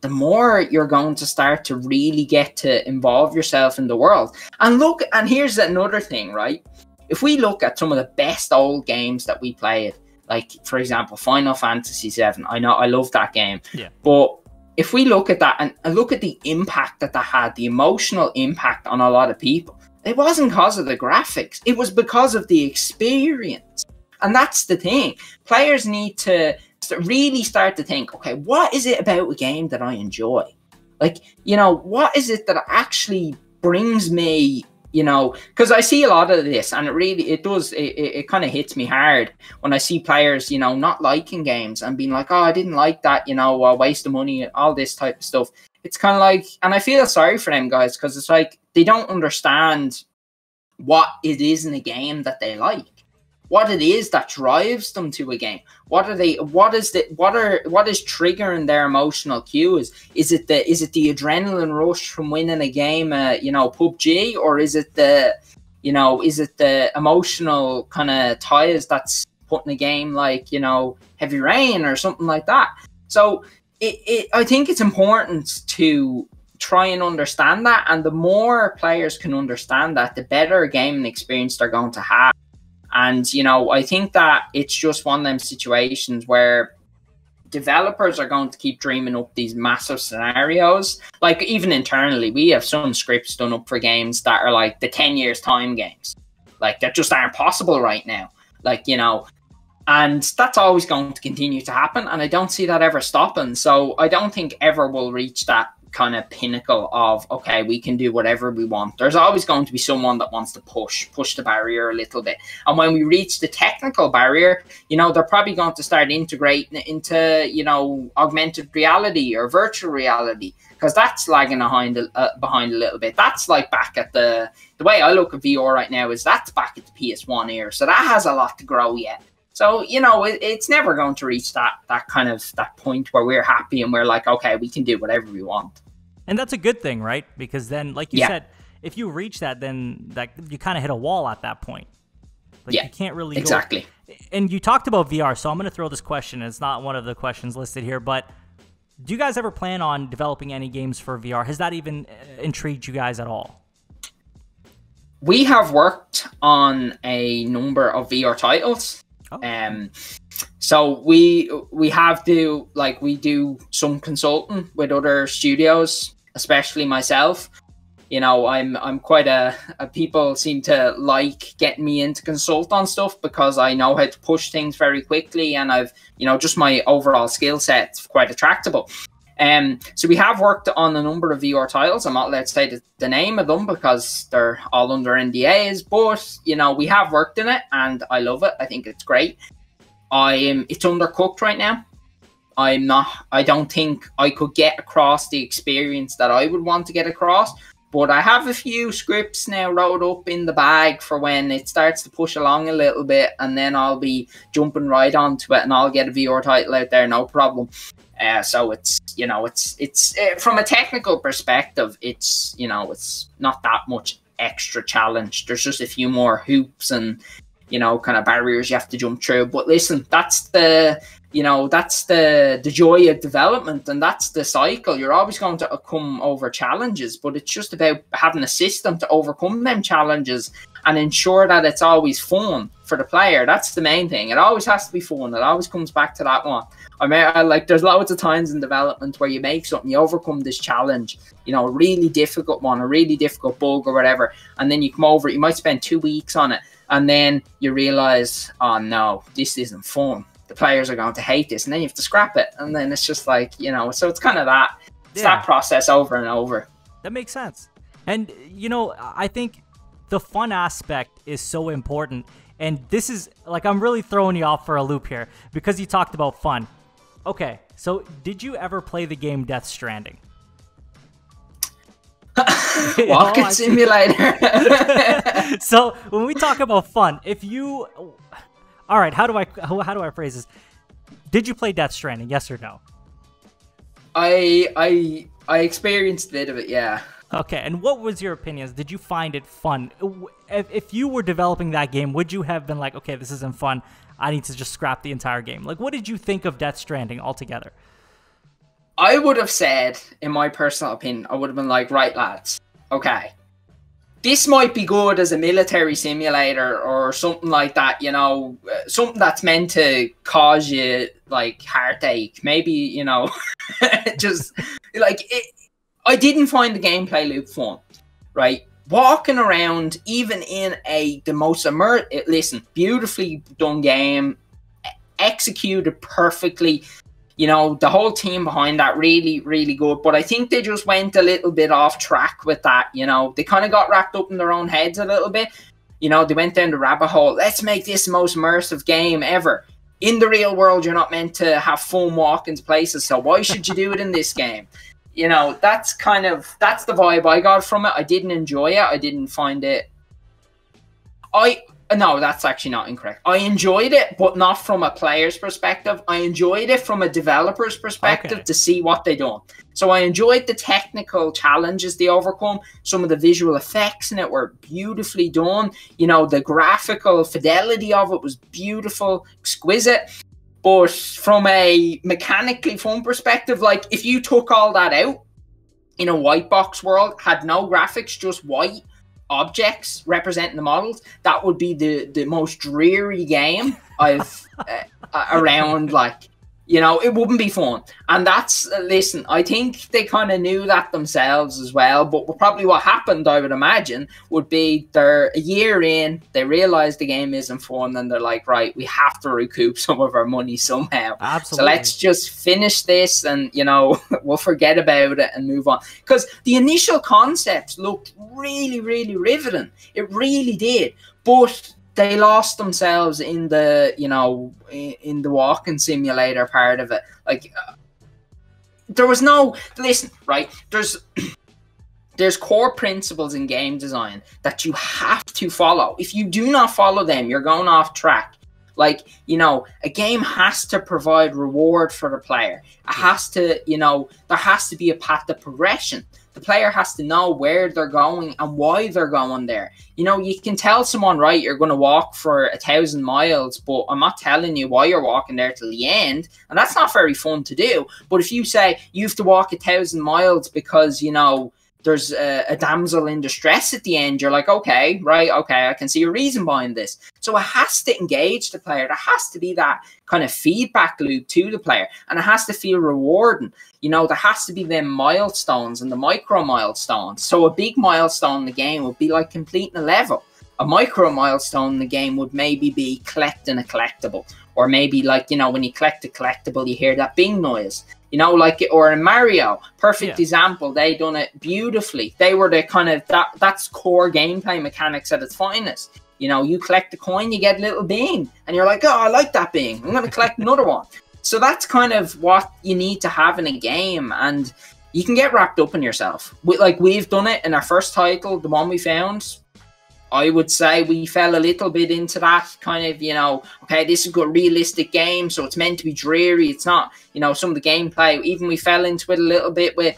the more you're going to start to really get to involve yourself in the world. And look, and here's another thing, right? If we look at some of the best old games that we played, like, for example, Final Fantasy VII, I know, I love that game. Yeah. But if we look at that and look at the impact that had, the emotional impact on a lot of people, it wasn't because of the graphics. It was because of the experience. And that's the thing. Players need to really start to think, okay, what is it about a game that I enjoy? Like, you know, what is it that actually brings me, you know, because I see a lot of this, and it kind of hits me hard when I see players, you know, not liking games and being like, oh, I didn't like that, you know, waste of money, all this type of stuff. It's kind of like, and I feel sorry for them guys, because it's like they don't understand what it is in a game that they like, what it is that drives them to a game. What is triggering their emotional cues? Is it the adrenaline rush from winning a game, you know, PUBG, or is it the emotional kind of ties that's putting a game like, you know, Heavy Rain or something like that? So I think it's important to try and understand that, and the more players can understand that, the better gaming experience they're going to have. And, you know, I think that it's just one of them situations where developers are going to keep dreaming up these massive scenarios. Like, even internally, we have some scripts done up for games that are like the 10 years time games. Like, that just aren't possible right now. Like, you know, and that's always going to continue to happen. And I don't see that ever stopping. So I don't think ever we'll reach that kind of pinnacle of, okay, we can do whatever we want. There's always going to be someone that wants to push the barrier a little bit. And when we reach the technical barrier, you know, they're probably going to start integrating it into, you know, augmented reality or virtual reality, because that's lagging behind a little bit. That's like back at the way I look at VR right now is that's back at the PS1 era. So that has a lot to grow yet. So, you know, it's never going to reach that point where we're happy and we're like, okay, we can do whatever we want. And that's a good thing, right? Because then, like you said, if you reach that, then that you kind of hit a wall at that point. Like, you can't really exactly. And you talked about VR, so I'm going to throw this question. It's not one of the questions listed here, but do you guys ever plan on developing any games for VR? Has that even intrigued you guys at all? We have worked on a number of VR titles. Oh. So we do some consulting with other studios, especially myself. You know, I'm quite people seem to like getting me into consult on stuff because I know how to push things very quickly, and I've, you know, just my overall skill set's quite attractable. So we have worked on a number of VR titles. I'm not allowed to say the name of them because they're all under NDAs, but, you know, we have worked in it and I love it. I think it's great. It's undercooked right now. I don't think I could get across the experience that I would want to get across, but I have a few scripts now wrote up in the bag for when it starts to push along a little bit, and then I'll be jumping right onto it and I'll get a VR title out there, no problem. So it's, you know, it's from a technical perspective, it's, you know, it's not that much extra challenge. There's just a few more hoops and, kind of barriers you have to jump through. But listen, that's the joy of development, and that's the cycle. You're always going to come over challenges, but it's just about having a system to overcome them challenges and ensure that it's always fun for the player. That's the main thing. It always has to be fun. It always comes back to that one. I mean, there's loads of times in development where you make something, you overcome this challenge, a really difficult one, a really difficult bug or whatever, and then you come over it, you might spend 2 weeks on it, and then you realize, oh no, this isn't fun. The players are going to hate this, and then you have to scrap it, and then it's just like, so it's kind of that. It's that process over and over. That makes sense. And, I think the fun aspect is so important, and this is, I'm really throwing you off for a loop here, because you talked about fun. Okay, so did you ever play the game Death Stranding? Walking simulator. So when we talk about fun, all right, how do I phrase this? Did you play Death Stranding? Yes or no? I experienced a bit of it, yeah. Okay, and what was your opinions? Did you find it fun? If you were developing that game, would you have been like, okay, this isn't fun, I need to just scrap the entire game? What did you think of Death Stranding altogether? I would have said, in my personal opinion, I would have been like, right, lads, okay, this might be good as a military simulator or something like that, something that's meant to cause you, heartache. Maybe, just, I didn't find the gameplay loop fun, right? Walking around, even in the most beautifully done game, executed perfectly. The whole team behind that, really, really good. But I think they just went a little bit off track with that. They kind of got wrapped up in their own heads a little bit. They went down the rabbit hole. Let's make this the most immersive game ever. In the real world, you're not meant to have fun walking to places, so why should you do it in this game? That's the vibe I got from it. I didn't enjoy it. I didn't find it. No, that's actually not incorrect. I enjoyed it, but not from a player's perspective. I enjoyed it from a developer's perspective to see what they done. So I enjoyed the technical challenges they overcome. Some of the visual effects in it were beautifully done. The graphical fidelity of it was beautiful, exquisite. But from a mechanically fun perspective, if you took all that out in a white box world, had no graphics, just white objects representing the models, that would be the most dreary game I've around. It wouldn't be fun. And listen, I think they kind of knew that themselves as well, but probably what happened, I would imagine, would be they're a year in, they realize the game isn't fun, and they're like, right, we have to recoup some of our money somehow. Absolutely. So let's just finish this and, we'll forget about it and move on. Because the initial concepts looked really, really riveting. It really did. But they lost themselves in the, in the walking simulator part of it. There was no, listen, right? There's core principles in game design that you have to follow. If you do not follow them, you're going off track. A game has to provide reward for the player. It has to, there has to be a path of progression. The player has to know where they're going and why they're going there. You can tell someone, right, you're going to walk for 1,000 miles, but I'm not telling you why you're walking there till the end. And that's not very fun to do. But if you say you have to walk 1,000 miles because, there's a damsel in distress at the end, you're like, okay, right, okay, I can see a reason behind this. So it has to engage the player. There has to be that kind of feedback loop to the player, and it has to feel rewarding. There has to be them milestones and the micro milestones. So a big milestone in the game would be like completing a level. A micro milestone in the game would maybe be collecting a collectible, or maybe when you collect a collectible, you hear that bing noise. Or in Mario, perfect example, they done it beautifully. They were the kind of, that's core gameplay mechanics at its finest. You collect a coin, you get a little bing, and you're like, oh, I like that bing, I'm going to collect another one. So that's kind of what you need to have in a game, and you can get wrapped up in yourself. We've done it in our first title, the one we found. I would say we fell a little bit into that kind of, okay, this is a good realistic game, so it's meant to be dreary. It's not, some of the gameplay, even we fell into it a little bit with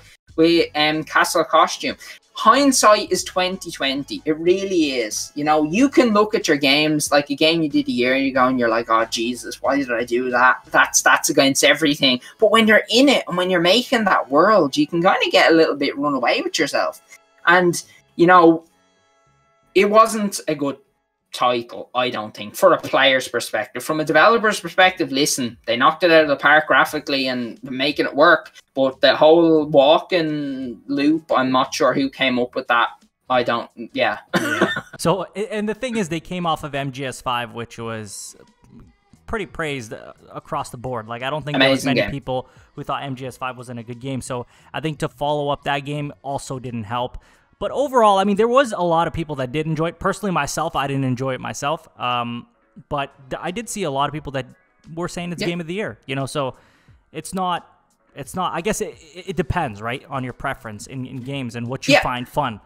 Castle Costume. hindsight is 2020. It really is. You know, you can look at your games, like a game you did a year ago, and you're like, oh Jesus, why did I do that? That's against everything. But when you're in it and when you're making that world, you can kind of get a little bit run away with yourself. And you know, it wasn't a good title, I don't think, for a player's perspective. From a developer's perspective, listen, they knocked it out of the park graphically and making it work, but the whole walking loop, I'm not sure who came up with that. I don't, yeah. So, and the thing is, they came off of MGS5, which was pretty praised across the board. Like, I don't think there was many people who thought MGS5 wasn't a good game, so I think to follow up that game also didn't help. But overall, I mean, there was a lot of people that did enjoy it. Personally, myself, I didn't enjoy it myself. But I did see a lot of people that were saying it's game of the year. You know, so it's not. I guess it depends, right, on your preference in games and what you find fun.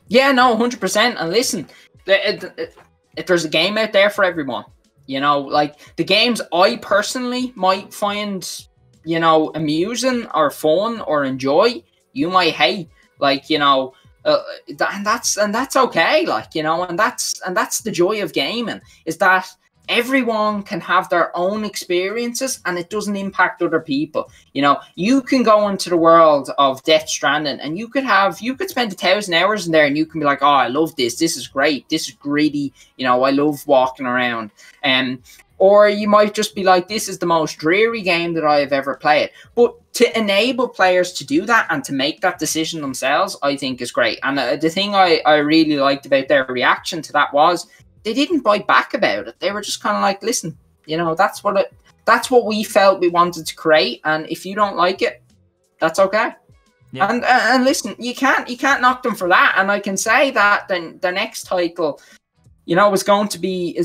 Yeah, no, 100%. And listen, if there's a game out there for everyone, you know, like the games I personally might find, you know, amusing or fun or enjoy, you might hate. Like, you know, and that's okay. Like, you know, and that's the joy of gaming, is that everyone can have their own experiences and it doesn't impact other people. You know, you can go into the world of Death Stranding and you could spend 1,000 hours in there and you can be like, oh, I love this. This is great. This is gritty. You know, I love walking around. Or you might just be like, this is the most dreary game that I have ever played. But to enable players to do that and to make that decision themselves, I think is great. And the thing I really liked about their reaction to that was they didn't bite back about it. They were just kind of like, listen, you know, that's what we felt we wanted to create. And if you don't like it, that's okay. Yeah. And listen, you can't knock them for that. And I can say that then the next title, you know, is going to be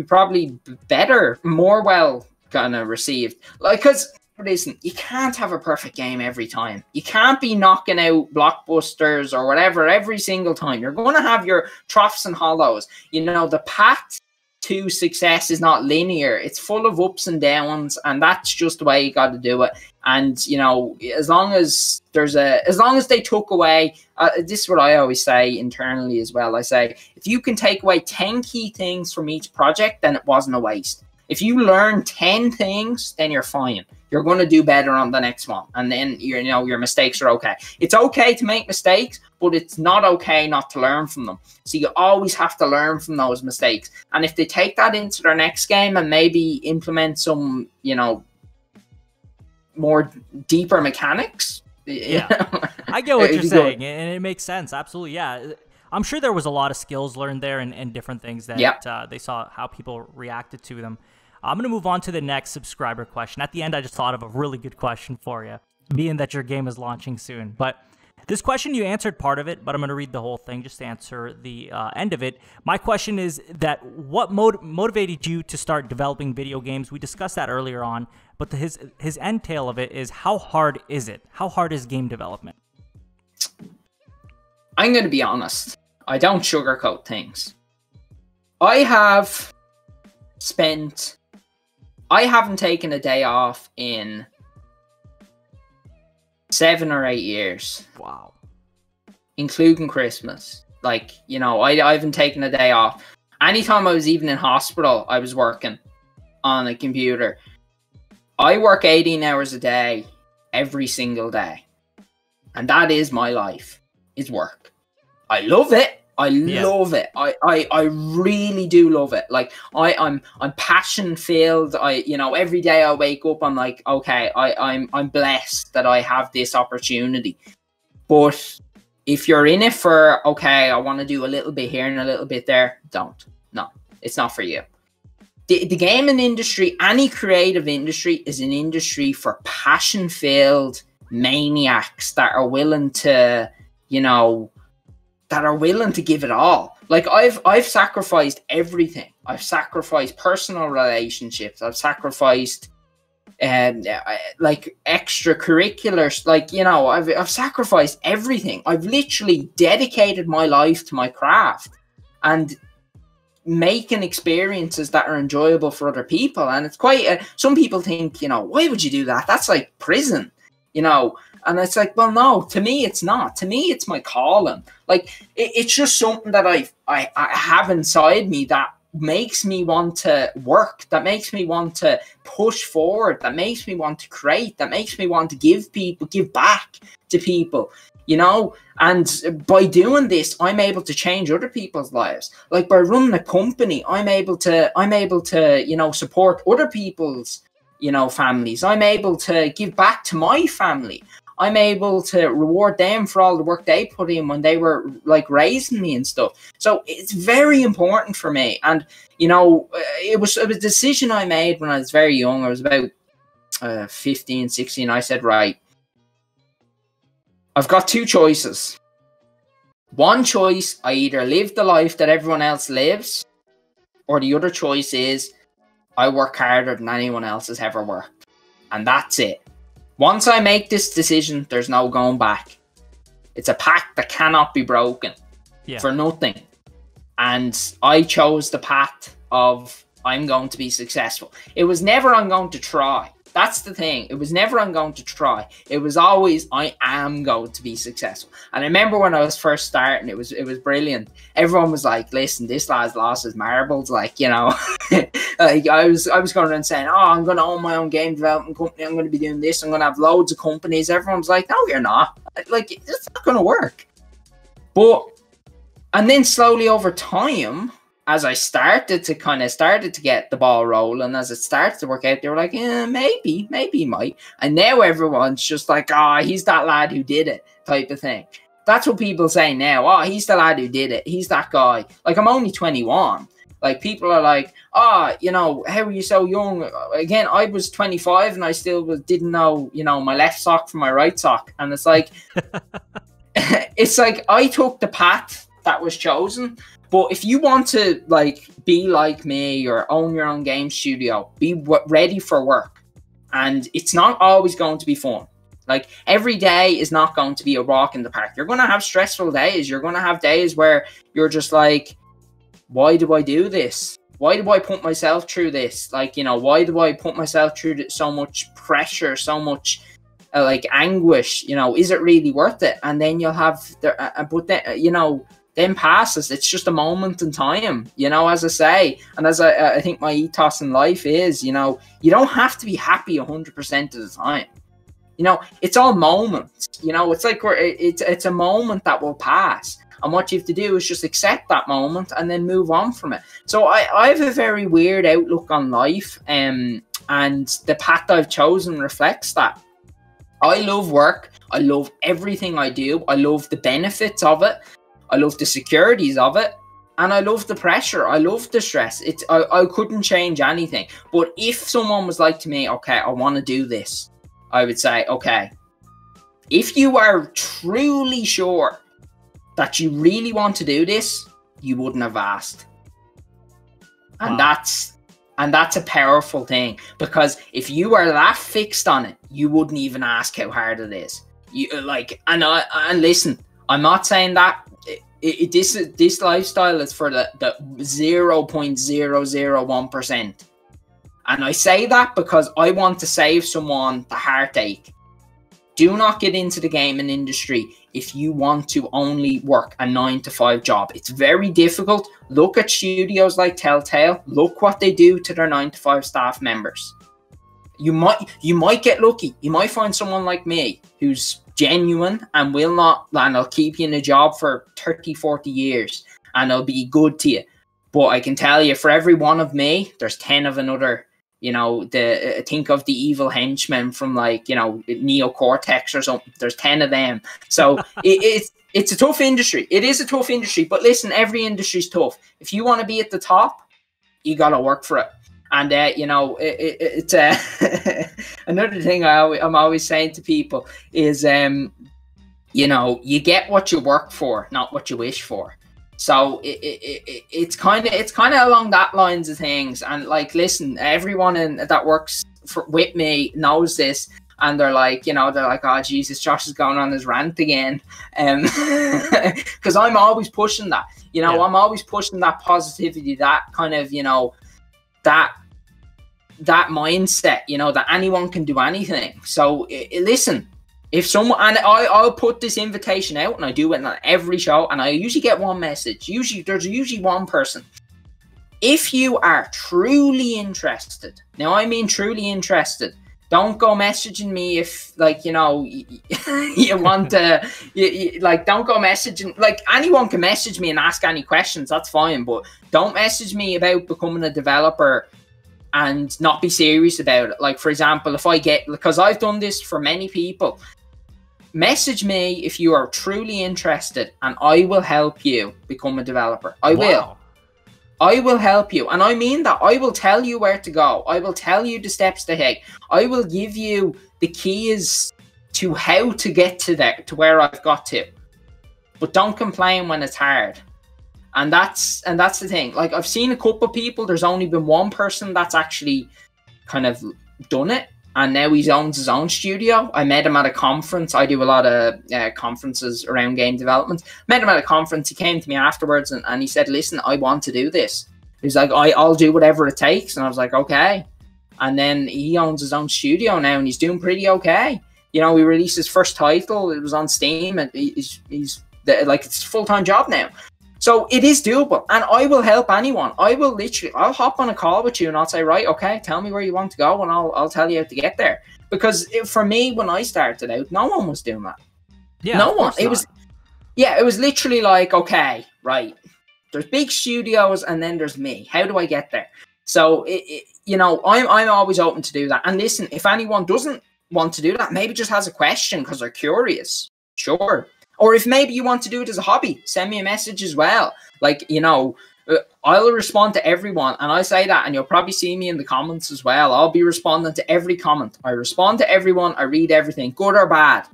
probably better, more well kind of received. Like, because listen, you can't have a perfect game every time. You can't be knocking out blockbusters or whatever every single time. You're going to have your troughs and hollows. You know, the path to success is not linear. It's full of ups and downs, and that's just the way you got to do it. And you know, as long as they took away, this is what I always say internally as well. I say, if you can take away 10 key things from each project, then it wasn't a waste. If you learn 10 things, then you're fine. You're going to do better on the next one. And then, you know, your mistakes are okay. It's okay to make mistakes, but it's not okay not to learn from them. So you always have to learn from those mistakes. And if they take that into their next game and maybe implement some, you know, more deeper mechanics. Yeah, I get what you're saying, and it makes sense. Absolutely, yeah. I'm sure there was a lot of skills learned there and different things that they saw how people reacted to them. I'm going to move on to the next subscriber question. At the end, I just thought of a really good question for you, being that your game is launching soon. But this question, you answered part of it, but I'm going to read the whole thing just to answer the end of it. My question is that what motivated you to start developing video games? We discussed that earlier on, but his end tail of it is, how hard is it? How hard is game development? I'm going to be honest. I don't sugarcoat things. I haven't taken a day off in 7 or 8 years. Wow. Including Christmas. Like, you know, I haven't taken a day off. Anytime I was even in hospital, I was working on a computer. I work 18 hours a day, every single day. And that is my life, is work. I love it. I love it. I really do love it. Like I'm passion filled. You know, every day I wake up, I'm like, okay, I'm blessed that I have this opportunity. But if you're in it for, okay, I want to do a little bit here and a little bit there, don't. No, it's not for you. The gaming industry, any creative industry, is an industry for passion filled maniacs that are willing to, you know, that are willing to give it all. Like I've sacrificed everything. I've sacrificed personal relationships. I've sacrificed like extracurriculars. Like, you know, I've sacrificed everything. I've literally dedicated my life to my craft and making experiences that are enjoyable for other people. And it's quite some people think, you know, why would you do that? That's like prison, you know. And it's like, well, no, to me, it's not. To me, it's my calling. Like, it's just something that I have inside me that makes me want to work, that makes me want to push forward, that makes me want to create, that makes me want to give back to people, you know. And by doing this, I'm able to change other people's lives. Like, by running a company, I'm able to, you know, support other people's, you know, families. I'm able to give back to my family. I'm able to reward them for all the work they put in when they were like raising me and stuff. So it's very important for me. And, you know, it was a decision I made when I was very young. I was about 15, 16. I said, right, I've got two choices. One choice, I either live the life that everyone else lives, or the other choice is I work harder than anyone else has ever worked. And that's it. Once I make this decision, there's no going back. It's a pact that cannot be broken for nothing. And I chose the path of I'm going to be successful. It was never I'm going to try. That's the thing. It was never I'm going to try. It was always I am going to be successful. And I remember when I was first starting, it was brilliant. Everyone was like, listen, this lad's lost his marbles. Like, you know, like I was going around saying, oh, I'm going to own my own game development company. I'm going to be doing this. I'm going to have loads of companies. Everyone's like, no, you're not. Like, it's not going to work. And then slowly over time, as I started to get the ball rolling, as it started to work out, they were like, maybe he might. And now everyone's just like, he's that lad who did it type of thing. That's what people say now. Oh, he's the lad who did it. He's that guy. Like, I'm only 21. Like, people are like, you know, how are you so young? Again, I was 25 and I still didn't know, you know, my left sock from my right sock. And it's like, it's like I took the path that was chosen. But if you want to, like, be like me or own your own game studio, be ready for work. And it's not always going to be fun. Like, every day is not going to be a walk in the park. You're going to have stressful days. You're going to have days where you're just like, why do I do this? Why do I put myself through this? Like, you know, why do I put myself through so much pressure, so much, like, anguish? You know, is it really worth it? And then you'll have, but then, you know, then passes. It's just a moment in time, you know, as I say. And as I think my ethos in life is, you know, you don't have to be happy 100% of the time. You know, it's all moments. You know, it's like it's a moment that will pass. And what you have to do is just accept that moment and then move on from it. So I have a very weird outlook on life, and the path I've chosen reflects that. I love work. I love everything I do. I love the benefits of it. I love the securities of it, and I love the pressure. I love the stress. I couldn't change anything. But if someone was like to me, okay, I want to do this, I would say, okay, if you are truly sure that you really want to do this, you wouldn't have asked. And that's a powerful thing, because if you are that fixed on it, you wouldn't even ask how hard it is. You like, and listen, I'm not saying that this lifestyle is for the 0.001%. And I say that because I want to save someone the heartache. Do not get into the gaming industry if you want to only work a 9-to-5 job. It's very difficult. Look at studios like Telltale. Look what they do to their 9-to-5 staff members. You might get lucky. You might find someone like me who's genuine and I'll keep you in a job for 30, 40 years and I'll be good to you. But I can tell you, for every one of me, there's 10 of another. You know, think of the evil henchmen from, like, you know, Neocortex or something. There's 10 of them. So it's a tough industry. It is a tough industry. But listen, every industry's tough. If you want to be at the top, you got to work for it. And, you know, it's another thing I'm always saying to people is, you know, you get what you work for, not what you wish for. So it's kind of along that lines of things. And, like, listen, everyone that works with me knows this, and they're like, you know, oh Jesus, Josh is going on his rant again, because I'm always pushing that. You know, I'm always pushing that positivity, that kind of, you know, that mindset, you know, that anyone can do anything. So listen, If someone, and I'll put this invitation out, and I do it on every show, and I usually get one message. There's usually one person. If you are truly interested, now I mean truly interested, don't go messaging me if, like, you know, you want to, like, don't go messaging, like, anyone can message me and ask any questions, that's fine, but don't message me about becoming a developer and not be serious about it. Like, for example, if I get, because I've done this for many people, message me if you are truly interested and I will help you become a developer. I will help you. And I mean that. I will tell you where to go. I will tell you the steps to take. I will give you the keys to how to get to there, to where I've got to. But don't complain when it's hard. And that's the thing. Like, I've seen a couple of people, there's only been one person that's actually kind of done it. And now he owns his own studio. I met him at a conference. I do a lot of conferences around game development. Met him at a conference. He came to me afterwards and he said, listen, I want to do this. He was like, I'll do whatever it takes. And I was like, okay. And then he owns his own studio now and he's doing pretty okay. You know, he released his first title. It was on Steam and he's like, it's a full-time job now. So it is doable, and I will help anyone. I'll hop on a call with you and I'll say, right, okay, tell me where you want to go and I'll tell you how to get there. Because for me, when I started out, no one was doing that. Yeah, no one. It was literally like, okay, right, there's big studios and then there's me. How do I get there? So, you know, I'm always open to do that. And listen, if anyone doesn't want to do that, maybe just has a question because they're curious, sure. Or if maybe you want to do it as a hobby, send me a message as well. Like, you know, I'll respond to everyone. And I say that, and you'll probably see me in the comments as well. I'll be responding to every comment. I respond to everyone. I read everything, good or bad.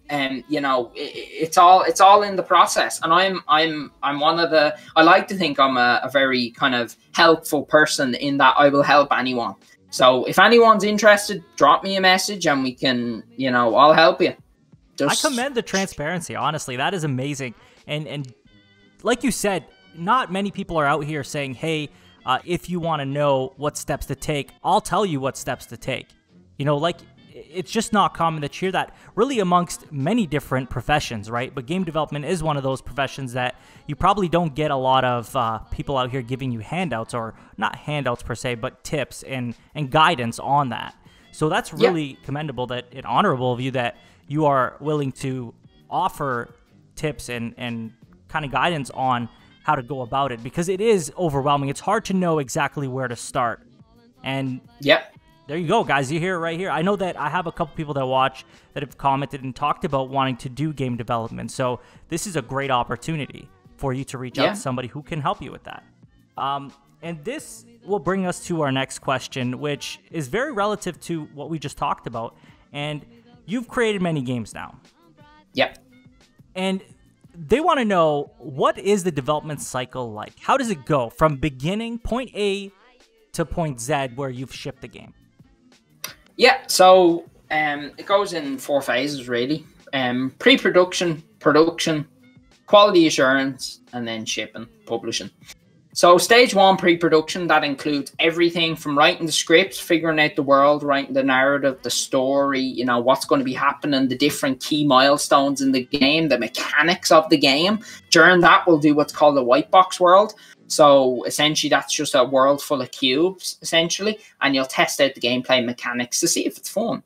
And, you know, it's all in the process. And I'm one of the, I like to think I'm a very kind of helpful person in that I will help anyone. So if anyone's interested, drop me a message and we can, you know, I'll help you. I commend the transparency, honestly. That is amazing. And like you said, not many people are out here saying, hey, if you want to know what steps to take, I'll tell you what steps to take. You know, like, it's just not common to hear that really amongst many different professions, right? But game development is one of those professions that you probably don't get a lot of people out here giving you handouts, or not handouts per se, but tips and guidance on that. So that's really commendable and honorable of you that you are willing to offer tips and kind of guidance on how to go about it, because it is overwhelming. It's hard to know exactly where to start. And there you go, guys. You hear it right here. I know that I have a couple people that watch that have commented and talked about wanting to do game development. So this is a great opportunity for you to reach out to somebody who can help you with that. And this will bring us to our next question, which is very relative to what we just talked about. And you've created many games now. Yep. And they want to know, what is the development cycle like? How does it go from beginning, point A, to point Z, where you've shipped the game? Yeah, so it goes in 4 phases, really. Pre-production, production, quality assurance, and then shipping, publishing. So stage 1, pre-production, that includes everything from writing the script, figuring out the world, writing the narrative, the story, you know, what's going to be happening, the different key milestones in the game, the mechanics of the game. During that, we'll do what's called a white box world. So essentially, that's just a world full of cubes, essentially, and you'll test out the gameplay mechanics to see if it's fun.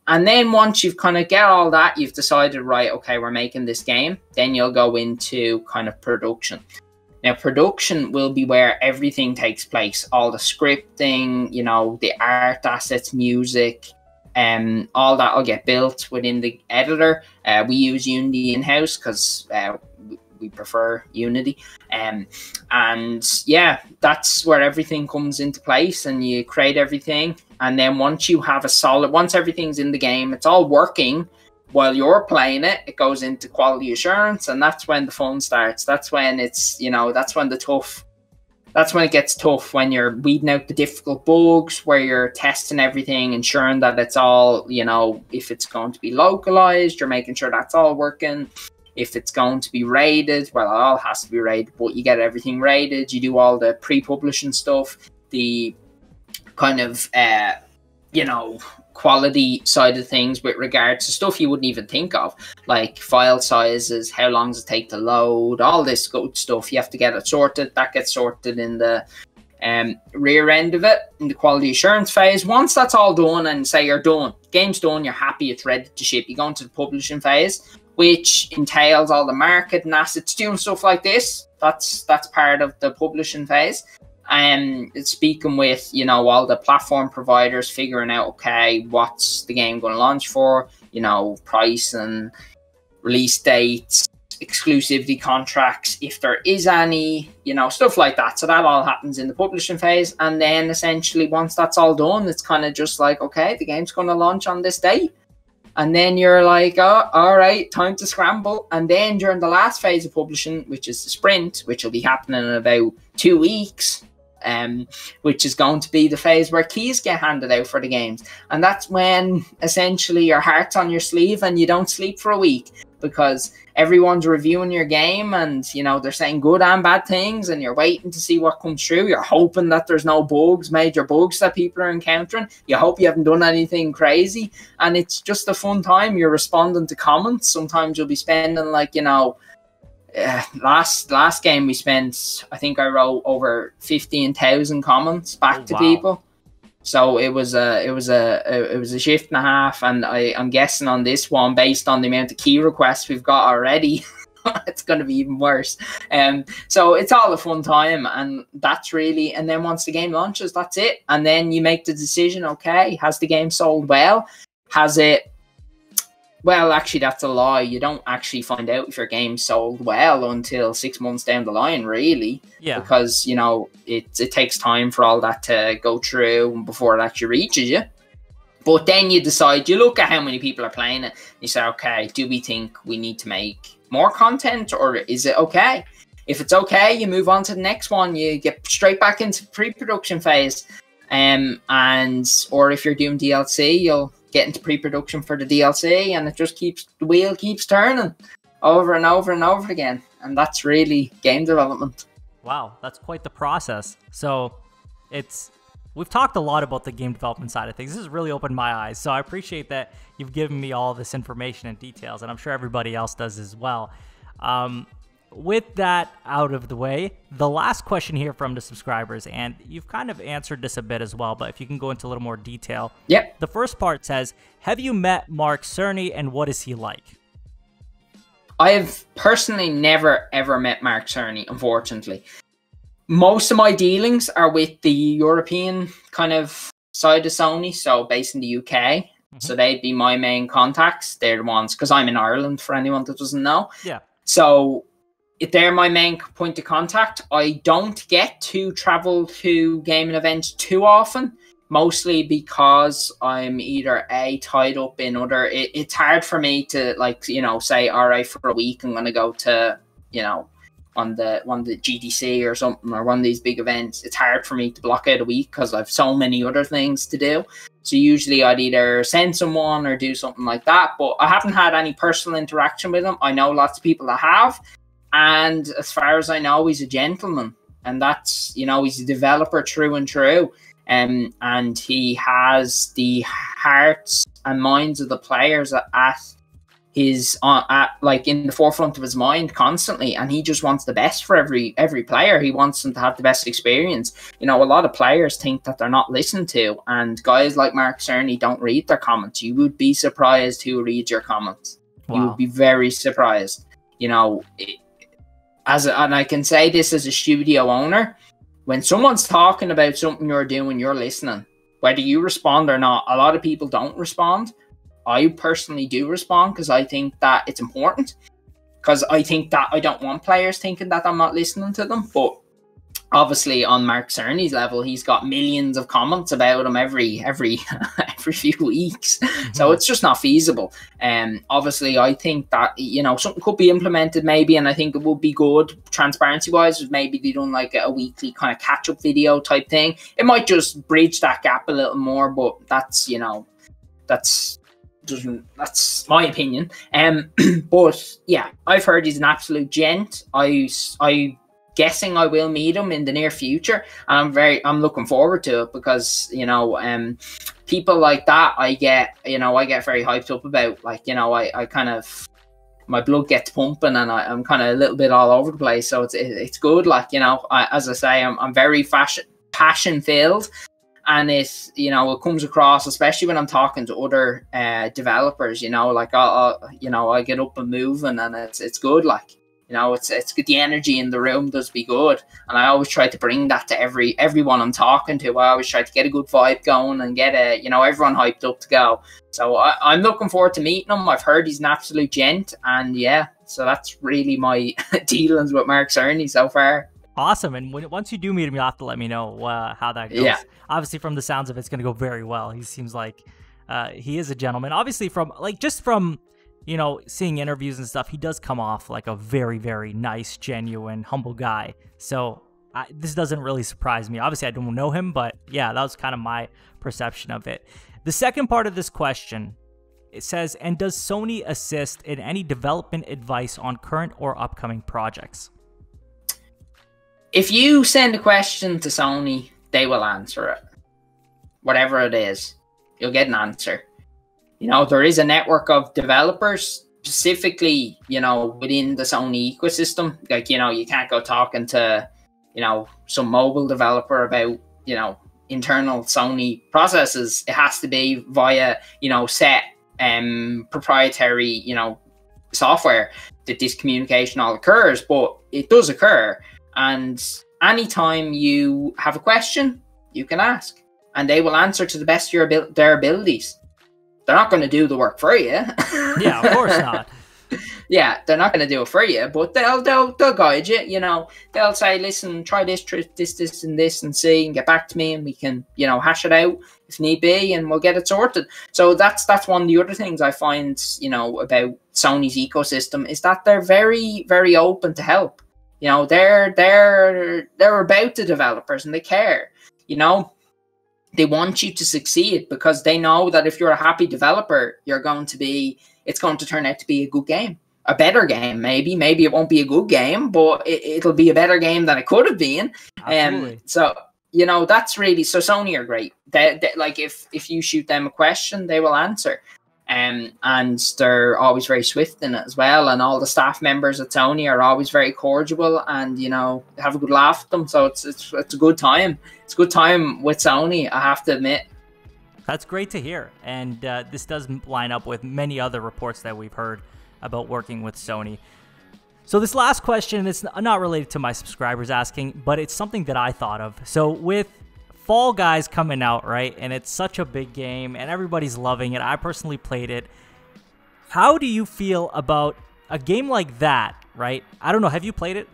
And then once you've kind of get all that, you've decided, right, okay, we're making this game, then you'll go into kind of production. Now, production will be where everything takes place. All the scripting, you know, the art assets, music, all that will get built within the editor. We use Unity in-house because we prefer Unity. And yeah, that's where everything comes into place and you create everything. And then once you have once everything's in the game, it's all working, while you're playing it, it goes into quality assurance, and that's when the fun starts. That's when it's, you know, that's when it gets tough, when you're weeding out the difficult bugs, where you're testing everything, ensuring that it's all, you know, if it's going to be localized, you're making sure that's all working. If it's going to be rated, well, it all has to be rated, but you get everything rated. You do all the pre-publishing stuff, the kind of, you know, quality side of things with regards to stuff you wouldn't even think of, like file sizes, how long does it take to load, all this good stuff. You have to get it sorted. That gets sorted in the rear end of it, in the quality assurance phase. Once that's all done and say you're done, game's done, you're happy, it's ready to ship, you go into the publishing phase, which entails all the marketing assets, doing stuff like this. That's part of the publishing phase. It's speaking with, you know, all the platform providers, figuring out, okay, what's the game going to launch for, you know, price and release dates, exclusivity contracts, if there is any, you know, stuff like that. So that all happens in the publishing phase. And then essentially once that's all done, it's kind of just like, okay, the game's going to launch on this date. And then you're like, oh, all right, time to scramble. And then during the last phase of publishing, which is the sprint, which will be happening in about 2 weeks, which is going to be the phase where keys get handed out for the games. And that's when essentially your heart's on your sleeve and you don't sleep for a week, because everyone's reviewing your game and, you know, they're saying good and bad things, and you're waiting to see what comes through. You're hoping that there's no bugs, major bugs that people are encountering. You hope you haven't done anything crazy, and it's just a fun time. You're responding to comments. Sometimes you'll be spending, like, you know, last game we spent, I think I wrote over 15,000 comments back to people. So it was a shift and a half, and I'm guessing on this one, based on the amount of key requests we've got already, it's going to be even worse. So it's all a fun time, and that's really. And then once the game launches, that's it. And then you make the decision. Okay, has the game sold well? Has it? Well, actually, that's a lie. You don't actually find out if your game sold well until 6 months down the line, really. Yeah. Because, you know, it takes time for all that to go through before it actually reaches you. But then you decide, you look at how many people are playing it. You say, okay, do we think we need to make more content, or is it okay? If it's okay, you move on to the next one. You get straight back into pre-production phase. Or if you're doing DLC, you'll get into pre-production for the DLC, and it just the wheel keeps turning over and over and over again. And that's really game development. Wow, that's quite the process. So we've talked a lot about the game development side of things. This has really opened my eyes. So I appreciate that you've given me all this information and details, and I'm sure everybody else does as well. With that out of the way, the last question here from the subscribers, and you've kind of answered this a bit as well, but if you can go into a little more detail. Yep. The first part says, have you met Mark Cerny, and what is he like? I have personally never, ever met Mark Cerny, unfortunately. Most of my dealings are with the European kind of side of Sony, so based in the UK. Mm-hmm. So they'd be my main contacts. They're the ones, because I'm in Ireland, for anyone that doesn't know. Yeah. So they're my main point of contact. I don't get to travel to gaming events too often, mostly because I'm either tied up in other. It's hard for me to, like, you know, say, all right, for a week I'm going to go to, you know, on the GDC or something, or one of these big events. It's hard for me to block out a week because I've so many other things to do. So usually I'd either send someone or do something like that. But I haven't had any personal interaction with him. I know lots of people that have. And as far as I know, he's a gentleman, and that's, you know, he's a developer through and through, and he has the hearts and minds of the players like in the forefront of his mind constantly, and he just wants the best for every player. He wants them to have the best experience. You know, a lot of players think that they're not listened to, and guys like Mark Cerny don't read their comments. You would be surprised who reads your comments. Wow. You would be very surprised. You know. And I can say this as a studio owner, when someone's talking about something you're doing, you're listening. Whether you respond or not, a lot of people don't respond. I personally do respond because I think that it's important. Because I think that I don't want players thinking that I'm not listening to them. But obviously on Mark Cerny's level, he's got millions of comments about him every few weeks. Mm-hmm. So it's just not feasible. Obviously, I think that, you know, something could be implemented maybe, and I think it would be good transparency-wise, if maybe they done like a weekly kind of catch-up video type thing. It might just bridge that gap a little more, but that's, you know, that's my opinion. But yeah, I've heard he's an absolute gent. I guessing I will meet him in the near future. And I'm looking forward to it because, you know, people like that, I get very hyped up about. Like, you know, I kind of, my blood gets pumping and I'm kind of a little bit all over the place. So it's good. Like, you know, as I say, I'm very passion filled. And it, you know, it comes across, especially when I'm talking to other developers, you know, like I get up and moving, and it's good. Like, you know, it's good. The energy in the room does be good, and I always try to bring that to everyone I'm talking to. I always try to get a good vibe going and get everyone hyped up to go. So I'm looking forward to meeting him. I've heard he's an absolute gent, and yeah, so that's really my dealings with Mark Cerny so far. Awesome. And once you do meet him, you'll have to let me know how that goes. Yeah. Obviously, from the sounds of it, it's going to go very well. He seems like he is a gentleman. Obviously, from you know, seeing interviews and stuff, he does come off like a very, very nice, genuine, humble guy. So this doesn't really surprise me. Obviously, I don't know him, but yeah, that was kind of my perception of it. The second part of this question, it says, and does Sony assist in any development advice on current or upcoming projects? If you send a question to Sony, they will answer it. Whatever it is, you'll get an answer. You know, there is a network of developers specifically, you know, within the Sony ecosystem. Like, you know, you can't go talking to, you know, some mobile developer about, you know, internal Sony processes. It has to be via, you know, set proprietary, you know, software that this communication all occurs, but it does occur. And anytime you have a question, you can ask, and they will answer to the best of their abilities. They're not going to do the work for you. Yeah, of course not. Yeah, they're not going to do it for you, but they'll guide you. You know, they'll say, listen, try this, and this, and see, and get back to me, and we can, you know, hash it out if need be, and we'll get it sorted. So that's one of the other things I find, you know, about Sony's ecosystem is that they're very, very open to help. You know, they're about the developers, and they care. You know, they want you to succeed because they know that if you're a happy developer, it's going to turn out to be a good game, a better game. Maybe it won't be a good game, but it'll be a better game than it could have been. So, you know, that's really, so Sony are great. They like if you shoot them a question, they will answer. And they're always very swift in it as well. And all the staff members at Sony are always very cordial, and, you know, have a good laugh at them. So it's a good time. It's a good time with Sony, I have to admit. That's great to hear. And this does line up with many other reports that we've heard about working with Sony. So this last question, it's not related to my subscribers asking, but it's something that I thought of. So with Fall Guys coming out, right, and it's such a big game and everybody's loving it, I personally played it. How do you feel about a game like that, right? I don't know, have you played it?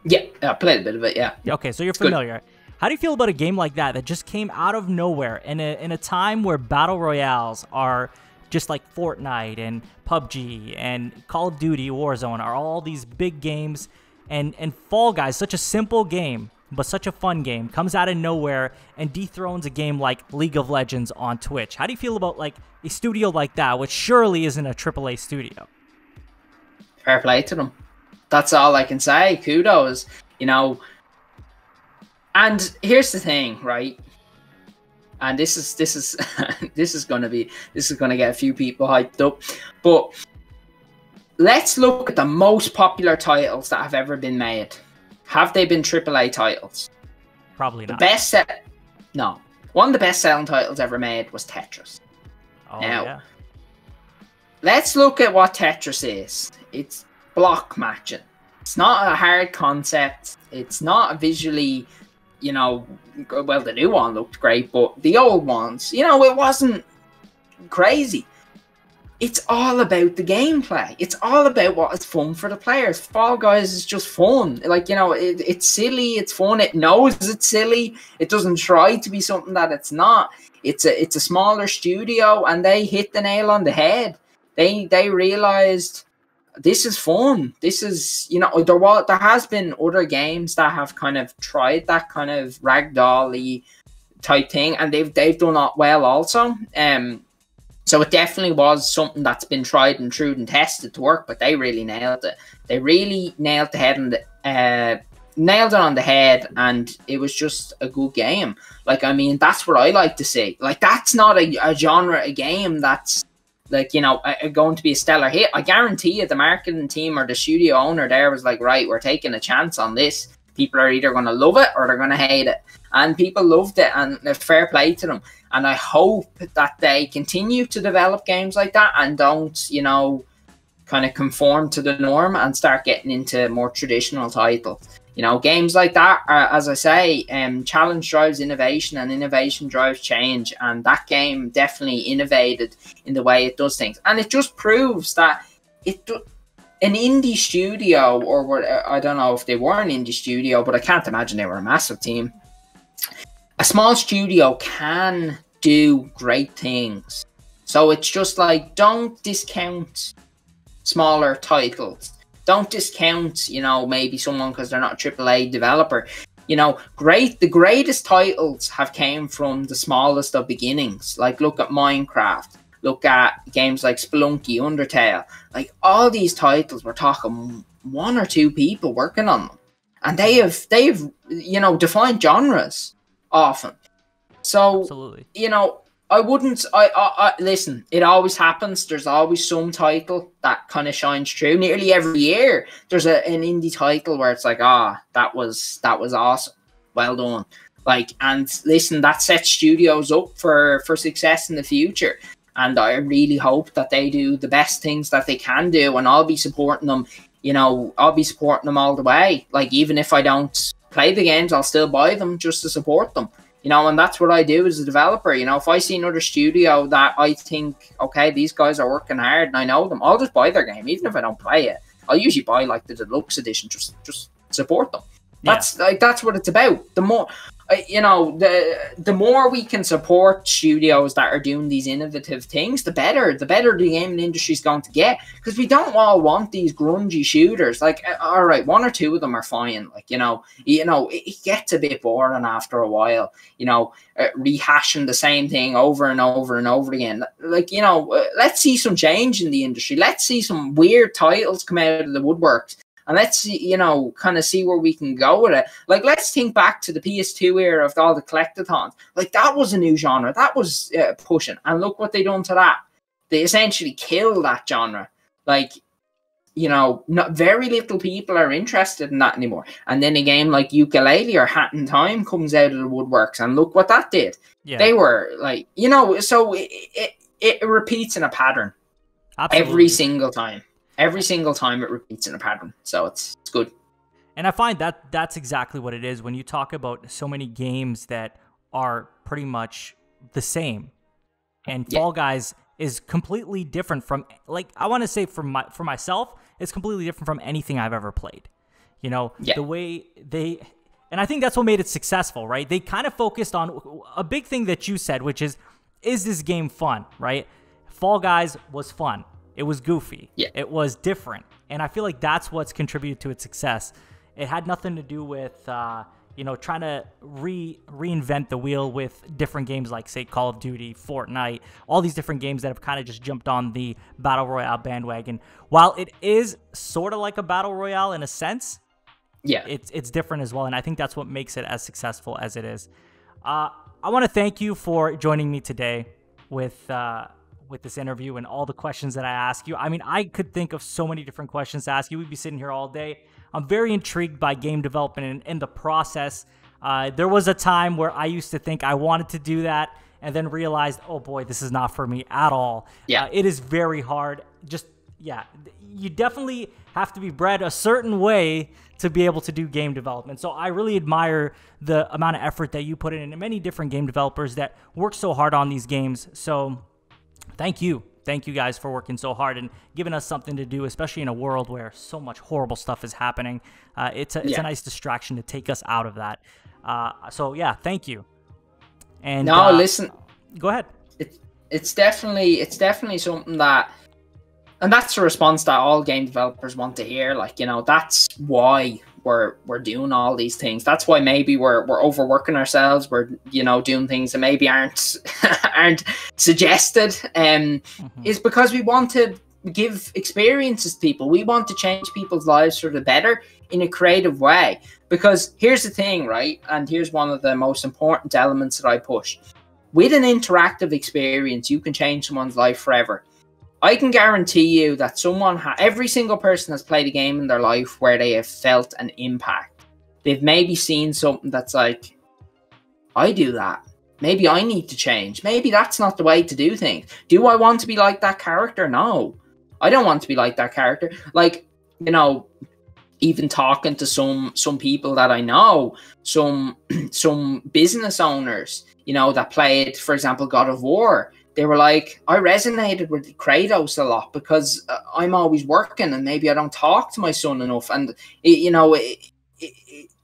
Yeah, I played a bit of it, yeah. Okay, so you're familiar. How do you feel about a game like that just came out of nowhere in a time where battle royales are just like Fortnite and PUBG and Call of Duty Warzone are all these big games, and Fall Guys, such a simple game but such a fun game, comes out of nowhere and dethrones a game like League of Legends on Twitch? How do you feel about like a studio like that, which surely isn't a AAA studio? Fair play to them. That's all I can say. Kudos, you know. And here's the thing, right? And this is this is gonna get a few people hyped up. But let's look at the most popular titles that have ever been made. Have they been AAA titles? Probably not. No. One of the best-selling titles ever made was Tetris. Oh, now, yeah. Let's look at what Tetris is. It's block matching. It's not a hard concept. It's not visually, you know, well, the new one looked great, but the old ones, you know, it wasn't crazy. It's all about the gameplay. It's all about what is fun for the players. Fall Guys is just fun. Like, you know, it's silly, it's fun, it knows it's silly. It doesn't try to be something that it's not. It's a smaller studio, and they hit the nail on the head. They realized this is fun. This is, you know, there has been other games that have kind of tried that kind of ragdoll-y type thing, and they've done it well also. So it definitely was something that's been tried and true and tested to work, but they really nailed it. They really nailed the head nailed it on the head, and it was just a good game. Like, I mean, that's what I like to see. Like, that's not a genre, a game that's like, you know, going to be a stellar hit. I guarantee you the marketing team or the studio owner there was like, right, we're taking a chance on this. People are either going to love it or they're going to hate it. And people loved it, and fair play to them. And I hope that they continue to develop games like that and don't, you know, kind of conform to the norm and start getting into more traditional titles. You know, games like that are, as I say, challenge drives innovation and innovation drives change. And that game definitely innovated in the way it does things. And it just proves that an indie studio, or I don't know if they were an indie studio, but I can't imagine they were a massive team. A small studio can do great things. So it's just like, don't discount smaller titles. Don't discount, you know, maybe someone because they're not a AAA developer. You know, the greatest titles have came from the smallest of beginnings. Like, look at Minecraft. Look at games like Spelunky, Undertale. Like, all these titles, we're talking 1 or 2 people working on them. And they've you know, defined genres often. So, absolutely. You know, I wouldn't, listen, it always happens. There's always some title that kind of shines through. Nearly every year, there's an indie title where it's like, that was awesome. Well done. Like, and listen, that sets studios up for success in the future. And I really hope that they do the best things that they can do. And I'll be supporting them, you know, I'll be supporting them all the way. Like, even if I don't play the games, I'll still buy them just to support them. You know, and that's what I do as a developer. You know, if I see another studio that I think, okay, these guys are working hard and I know them, I'll just buy their game, even if I don't play it. I'll usually buy like the deluxe edition, just support them. That's that's what it's about. The more, you know, the more we can support studios that are doing these innovative things, the better the gaming industry is going to get. Because we don't all want these grungy shooters. Like, all right, 1 or 2 of them are fine. Like, you know, it gets a bit boring after a while. You know, rehashing the same thing over and over and over again. Like, you know, let's see some change in the industry. Let's see some weird titles come out of the woodworks. And let's see, you know, kind of see where we can go with it. Like, let's think back to the PS2 era of all the collectathons. Like, that was a new genre. That was pushing. And look what they done to that. They essentially killed that genre. Like, you know, not very little people are interested in that anymore. And then a game like Ukulele or Hat in Time comes out of the woodworks. And look what that did. Yeah. They were like, you know, so it repeats in a pattern. Absolutely. Every single time. Every single time it repeats in a pattern. So it's good. And I find that that's exactly what it is when you talk about so many games that are pretty much the same. And Fall Guys is completely different from, like, I want to say for myself, it's completely different from anything I've ever played. You know, the way they, and I think that's what made it successful, right? They kind of focused on a big thing that you said, which is this game fun, right? Fall Guys was fun. It was goofy. Yeah. It was different. And I feel like that's what's contributed to its success. It had nothing to do with, you know, trying to reinvent the wheel with different games like, say, Call of Duty, Fortnite, all these different games that have kind of just jumped on the Battle Royale bandwagon. While it is sort of like a Battle Royale in a sense, it's different as well. And I think that's what makes it as successful as it is. I want to thank you for joining me today with this interview and all the questions that I ask you. I mean, I could think of so many different questions to ask you. We'd be sitting here all day. I'm very intrigued by game development and the process. There was a time where I used to think I wanted to do that and then realized, oh boy, this is not for me at all. Yeah. It is very hard. You definitely have to be bred a certain way to be able to do game development. So I really admire the amount of effort that you put in, and many different game developers that work so hard on these games. So thank you. Thank you guys for working so hard and giving us something to do, especially in a world where so much horrible stuff is happening. It's a nice distraction to take us out of that. So yeah, thank you. And no, listen, go ahead. It's definitely something that, and that's a response that all game developers want to hear. Like, you know, that's why we're doing all these things. That's why maybe we're overworking ourselves. We're, you know, doing things that maybe aren't suggested. Is because we want to give experiences to people. We want to change people's lives for the better in a creative way. Because here's the thing, right? And here's one of the most important elements that I push. With an interactive experience, you can change someone's life forever. I can guarantee you that every single person has played a game in their life where they have felt an impact. They've maybe seen something that's like, I do that. Maybe I need to change. Maybe that's not the way to do things. Do I want to be like that character? No, I don't want to be like that character. Like, you know, even talking to some people that I know, some business owners, you know, that played, for example, God of War. They were like, I resonated with Kratos a lot because I'm always working and maybe I don't talk to my son enough. And,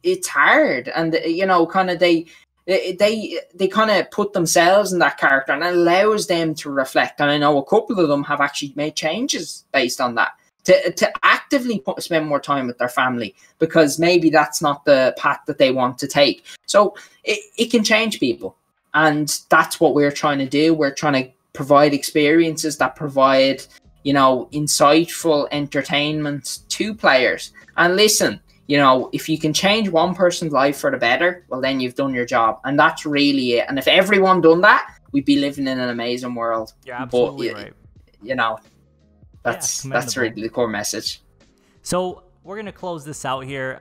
it's hard. And, you know, kind of they kind of put themselves in that character, and it allows them to reflect. And I know a couple of them have actually made changes based on that, to actively spend more time with their family, because maybe that's not the path that they want to take. So it can change people. And that's what we're trying to do. We're trying to provide experiences that provide, you know, insightful entertainment to players. And listen, you know, if you can change one person's life for the better, well, then you've done your job. And that's really it. And if everyone done that, we'd be living in an amazing world. You're absolutely right. You know, that's really the core message. So we're going to close this out here.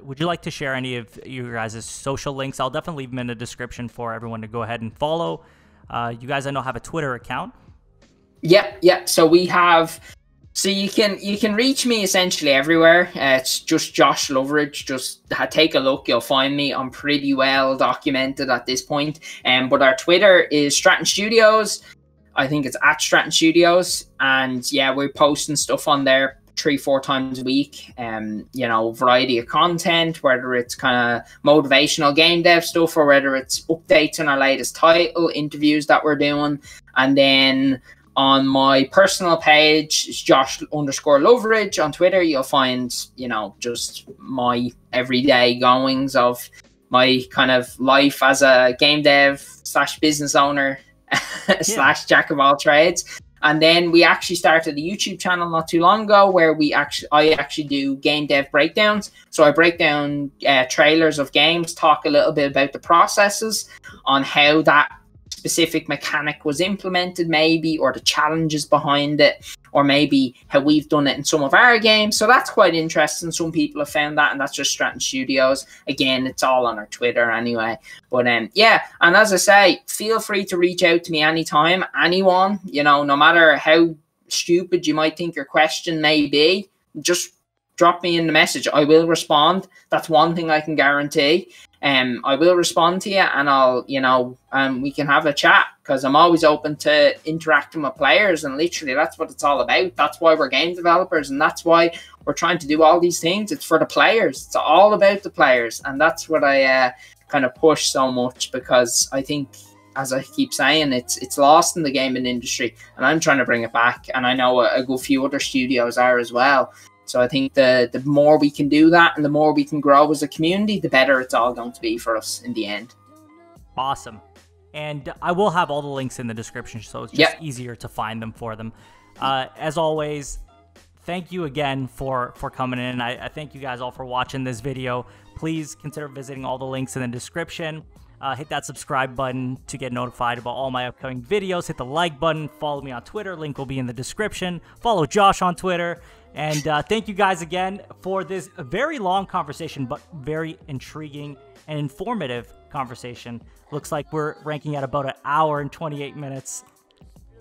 Would you like to share any of you guys' social links? I'll definitely leave them in the description for everyone to go ahead and follow. You guys, I know, have a Twitter account. Yeah. So we have... So you can reach me essentially everywhere. It's just Josh Loveridge. Just take a look. You'll find me. I'm pretty well documented at this point. But our Twitter is Stratton Studios. I think it's at Stratton Studios. And yeah, we're posting stuff on there 3-4 times a week. You know, variety of content, whether it's kind of motivational game dev stuff or whether it's updates on our latest title, interviews that we're doing. And then on my personal page, it's Josh_Loveridge on Twitter. You'll find, you know, just my everyday goings of my kind of life as a game dev / business owner / jack of all trades. And then we actually started a YouTube channel not too long ago where I actually do game dev breakdowns. So I break down trailers of games, talk a little bit about the processes on how that specific mechanic was implemented, maybe, or the challenges behind it, or maybe how we've done it in some of our games. So that's quite interesting. Some people have found that, and that's just Stratton Studios. Again, it's all on our Twitter anyway. But yeah, and as I say, feel free to reach out to me anytime, anyone, you know, no matter how stupid you might think your question may be, just drop me in the message. I will respond. That's one thing I can guarantee. I will respond to you, and I'll, you know, we can have a chat, because I'm always open to interacting with players, and literally that's what it's all about. That's why we're game developers, and that's why we're trying to do all these things. It's for the players. It's all about the players, and that's what I kind of push so much, because I think, as I keep saying, it's lost in the gaming industry, and I'm trying to bring it back, and I know a good few other studios are as well. So I think the more we can do that and the more we can grow as a community, the better it's all going to be for us in the end. Awesome. And I will have all the links in the description, so it's just easier to find them for them. As always, thank you again for coming in. I thank you guys all for watching this video. Please consider visiting all the links in the description. Hit that subscribe button to get notified about all my upcoming videos. Hit the like button. Follow me on Twitter. Link will be in the description. Follow Josh on Twitter. And thank you guys again for this very long conversation, but very intriguing and informative conversation. Looks like we're ranking at about 1 hour and 28 minutes.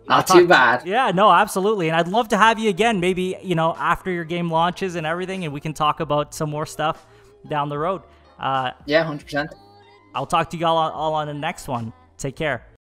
Not too bad. Yeah, no, absolutely. And I'd love to have you again, maybe, you know, after your game launches and everything, and we can talk about some more stuff down the road. Yeah, 100%. I'll talk to you all on the next one. Take care.